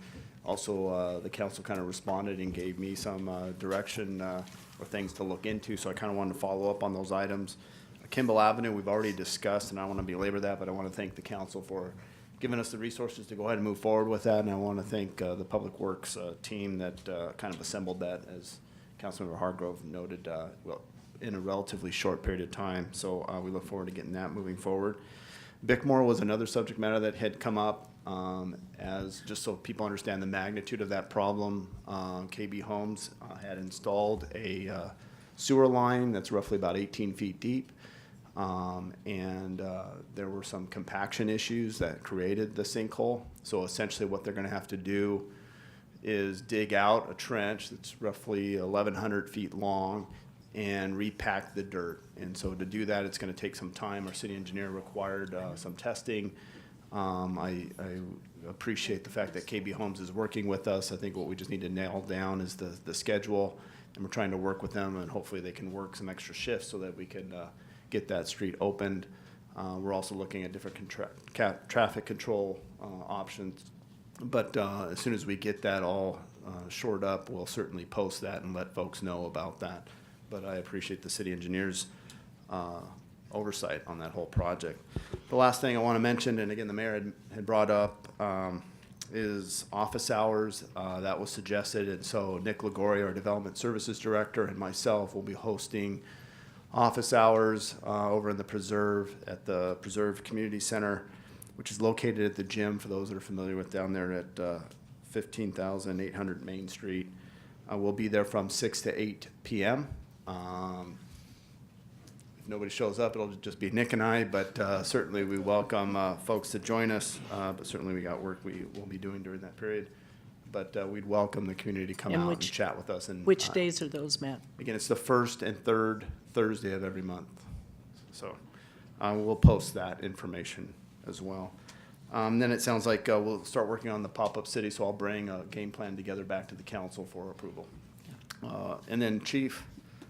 Also, the council kind of responded and gave me some direction or things to look into, so I kind of wanted to follow up on those items. Kimball Avenue, we've already discussed, and I don't want to belabor that, but I want to thank the council for giving us the resources to go ahead and move forward with that, and I want to thank the Public Works team that kind of assembled that, as Councilmember Hargrove noted, well, in a relatively short period of time. So we look forward to getting that moving forward. Bickmore was another subject matter that had come up, as just so people understand the magnitude of that problem. KB Homes had installed a sewer line that's roughly about 18 feet deep. And there were some compaction issues that created the sinkhole. So essentially what they're going to have to do is dig out a trench that's roughly 1,100 feet long and repack the dirt. And so to do that, it's going to take some time. Our city engineer required some testing. I appreciate the fact that KB Homes is working with us. I think what we just need to nail down is the schedule. And we're trying to work with them, and hopefully they can work some extra shifts so that we can get that street opened. We're also looking at different traffic control options. But as soon as we get that all shored up, we'll certainly post that and let folks know about that. But I appreciate the city engineer's oversight on that whole project. The last thing I want to mention, and again, the mayor had brought up, is office hours. That was suggested, and so Nick Ligori, our Development Services Director, and myself will be hosting office hours over in the Preserve, at the Preserve Community Center, which is located at the gym, for those that are familiar with, down there at 15,800 Main Street. We'll be there from 6 to 8 p.m. If nobody shows up, it'll just be Nick and I, but certainly we welcome folks to join us, but certainly we got work we will be doing during that period. But we'd welcome the community to come out and chat with us. And Which days are those, Matt? Again, it's the first and third Thursday of every month. So we'll post that information as well. Then it sounds like we'll start working on the pop-up city, so I'll bring a game plan together back to the council for approval. And then, Chief,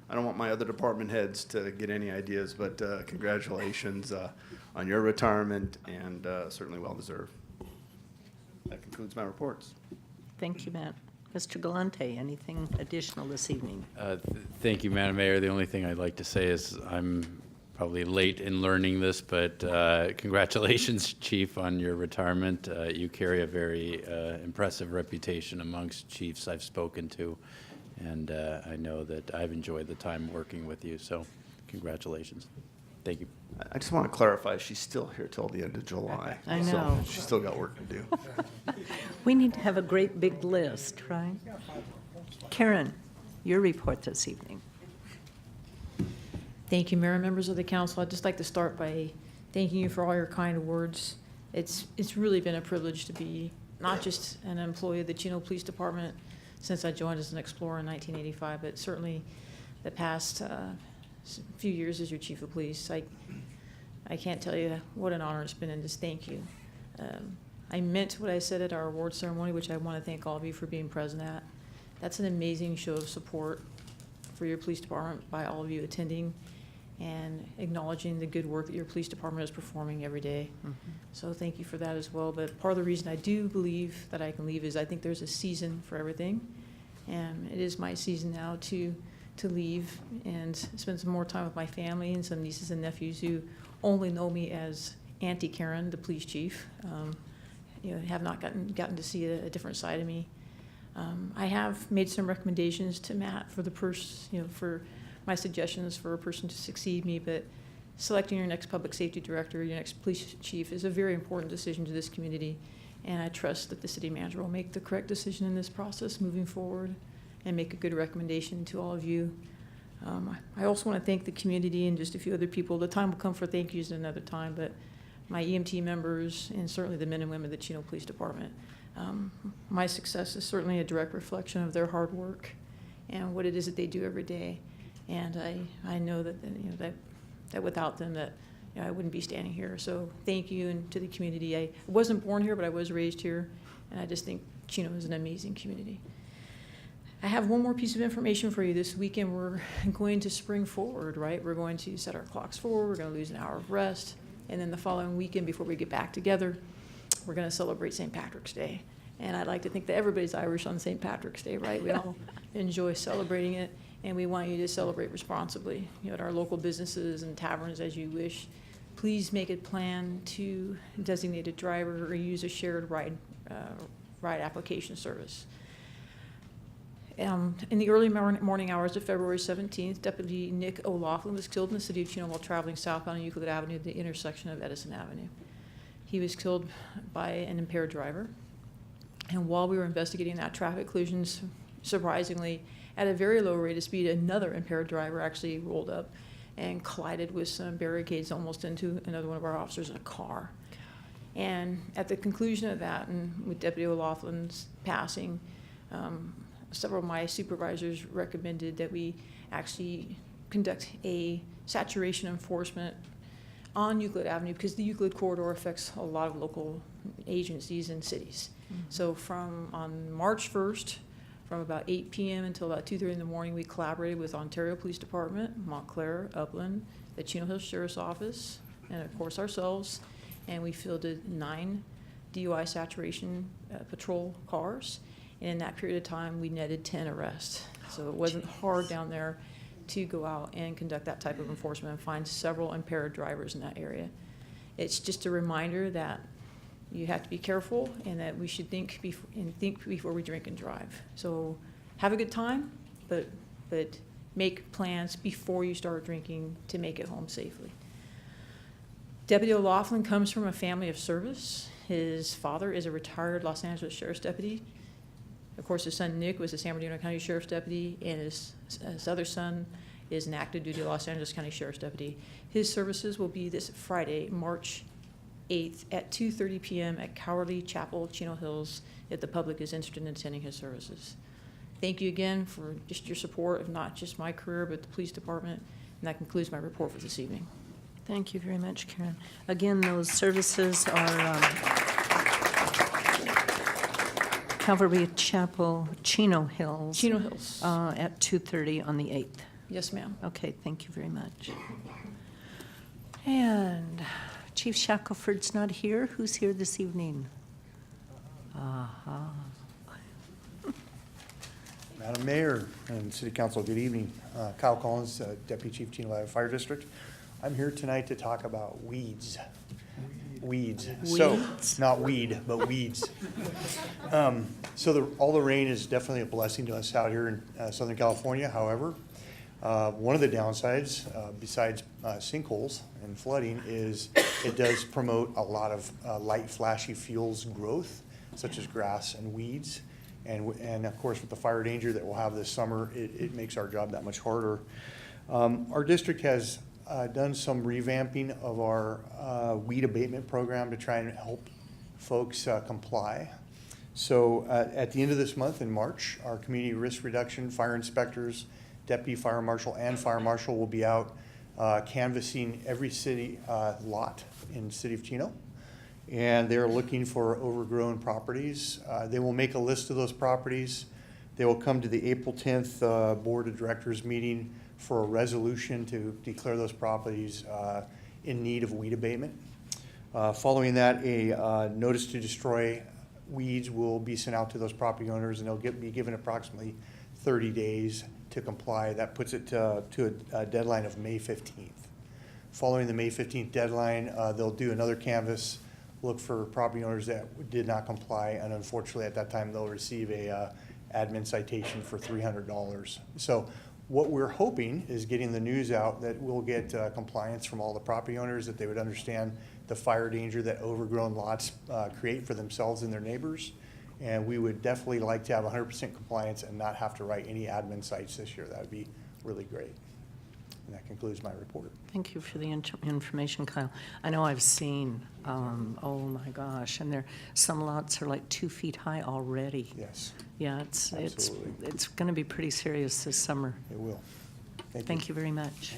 I don't want my other department heads to get any ideas, but congratulations on your retirement, and certainly well-deserved. That concludes my reports. Thank you, Matt. Mr. Galante, anything additional this evening? Thank you, Madam Mayor. The only thing I'd like to say is I'm probably late in learning this, but congratulations, Chief, on your retirement. You carry a very impressive reputation amongst chiefs I've spoken to, and I know that I've enjoyed the time working with you, so congratulations. Thank you. I just want to clarify, she's still here till the end of July. I know. So she's still got work to do. We need to have a great big list, right? Karen, your report this evening. Thank you, Mayor and members of the council. I'd just like to start by thanking you for all your kind words. It's really been a privilege to be not just an employee of the Chino Police Department since I joined as an explorer in 1985, but certainly the past few years as your chief of police. I can't tell you what an honor it's been, and just thank you. I meant what I said at our award ceremony, which I want to thank all of you for being present at. That's an amazing show of support for your police department by all of you attending and acknowledging the good work that your police department is performing every day. So thank you for that as well. But part of the reason I do believe that I can leave is I think there's a season for everything. And it is my season now to leave and spend some more time with my family and some nieces and nephews who only know me as Auntie Karen, the police chief. Have not gotten to see a different side of me. I have made some recommendations to Matt for for my suggestions for a person to succeed me, but selecting your next public safety director, your next police chief is a very important decision to this community, and I trust that the city manager will make the correct decision in this process moving forward and make a good recommendation to all of you. I also want to thank the community and just a few other people. The time will come for thank yous another time, but my EMT members and certainly the men and women of the Chino Police Department. My success is certainly a direct reflection of their hard work and what it is that they do every day. And I know that that without them that I wouldn't be standing here. So thank you, and to the community. I wasn't born here, but I was raised here, and I just think Chino is an amazing community. I have one more piece of information for you. This weekend we're going to spring forward, right? We're going to set our clocks forward. We're going to lose an hour of rest. And then the following weekend, before we get back together, we're going to celebrate St. Patrick's Day. And I'd like to think that everybody's Irish on St. Patrick's Day, right? We all enjoy celebrating it, and we want you to celebrate responsibly, at our local businesses and taverns as you wish. Please make a plan to designate a driver or use a shared ride application service. In the early morning hours of February 17th, Deputy Nick O'Loughlin was killed in the city of Chino while traveling southbound on Euclid Avenue at the intersection of Edison Avenue. He was killed by an impaired driver. And while we were investigating that traffic collision, surprisingly, at a very low rate of speed, another impaired driver actually rolled up and collided with some barricades almost into another one of our officers in a car. And at the conclusion of that, and with Deputy O'Loughlin's passing, several of my supervisors recommended that we actually conduct a saturation enforcement on Euclid Avenue because the Euclid corridor affects a lot of local agencies and cities. So on March 1st, from about 8 p.m. until about 2:30 in the morning, we collaborated with Ontario Police Department, Montclair, Upland, the Chino Hills Sheriff's Office, and of course ourselves, and we fielded 9 DUI saturation patrol cars. And in that period of time, we netted 10 arrests. So it wasn't hard down there to go out and conduct that type of enforcement and find several impaired drivers in that area. It's just a reminder that you have to be careful and that we should think before we drink and drive. So have a good time, but make plans before you start drinking to make it home safely. Deputy O'Loughlin comes from a family of service. His father is a retired Los Angeles Sheriff's Deputy. Of course, his son Nick was a San Bernardino County Sheriff's Deputy, and his other son is an active duty Los Angeles County Sheriff's Deputy. His services will be this Friday, March 8th at 2:30 p.m. at Cowardly Chapel, Chino Hills, if the public is interested in attending his services. Thank you again for just your support of not just my career, but the police department. And that concludes my report for this evening. Thank you very much, Karen. Again, those services are Calvary Chapel, Chino Hills. Chino Hills. At 2:30 on the 8th. Yes, ma'am. Okay, thank you very much. And Chief Shackelford's not here. Who's here this evening? Madam Mayor and City Council, good evening. Kyle Collins, Deputy Chief Chino Fire District. I'm here tonight to talk about weeds. Weeds. So, not weed, but weeds. All the rain is definitely a blessing to us out here in Southern California. However, one of the downsides, besides sinkholes and flooding, is it does promote a lot of light, flashy fuels growth, such as grass and weeds. And of course, with the fire danger that we'll have this summer, it makes our job that much harder. Our district has done some revamping of our weed abatement program to try and help folks comply. So at the end of this month in March, our community risk reduction fire inspectors, deputy fire marshal and fire marshal will be out canvassing every city lot in the city of Chino. And they're looking for overgrown properties. They will make a list of those properties. They will come to the April 10th Board of Directors meeting for a resolution to declare those properties in need of weed abatement. Following that, a notice to destroy weeds will be sent out to those property owners, and they'll be given approximately 30 days to comply. That puts it to a deadline of May 15th. Following the May 15th deadline, they'll do another canvass, look for property owners that did not comply, and unfortunately at that time they'll receive a admin citation for $300. So what we're hoping is getting the news out that we'll get compliance from all the property owners, that they would understand the fire danger that overgrown lots create for themselves and their neighbors. And we would definitely like to have 100% compliance and not have to write any admin cites this year. That would be really great. And that concludes my report. Thank you for the information, Kyle. I know I've seen, oh my gosh, and some lots are like 2 feet high already. Yes. Yeah, it's going to be pretty serious this summer. It will. Thank you very much.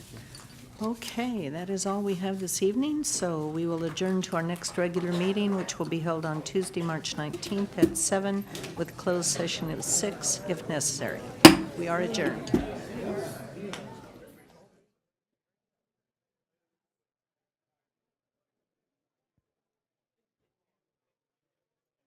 Okay, that is all we have this evening, so we will adjourn to our next regular meeting, which will be held on Tuesday, March 19th at 7, with closed session at 6 if necessary. We are adjourned.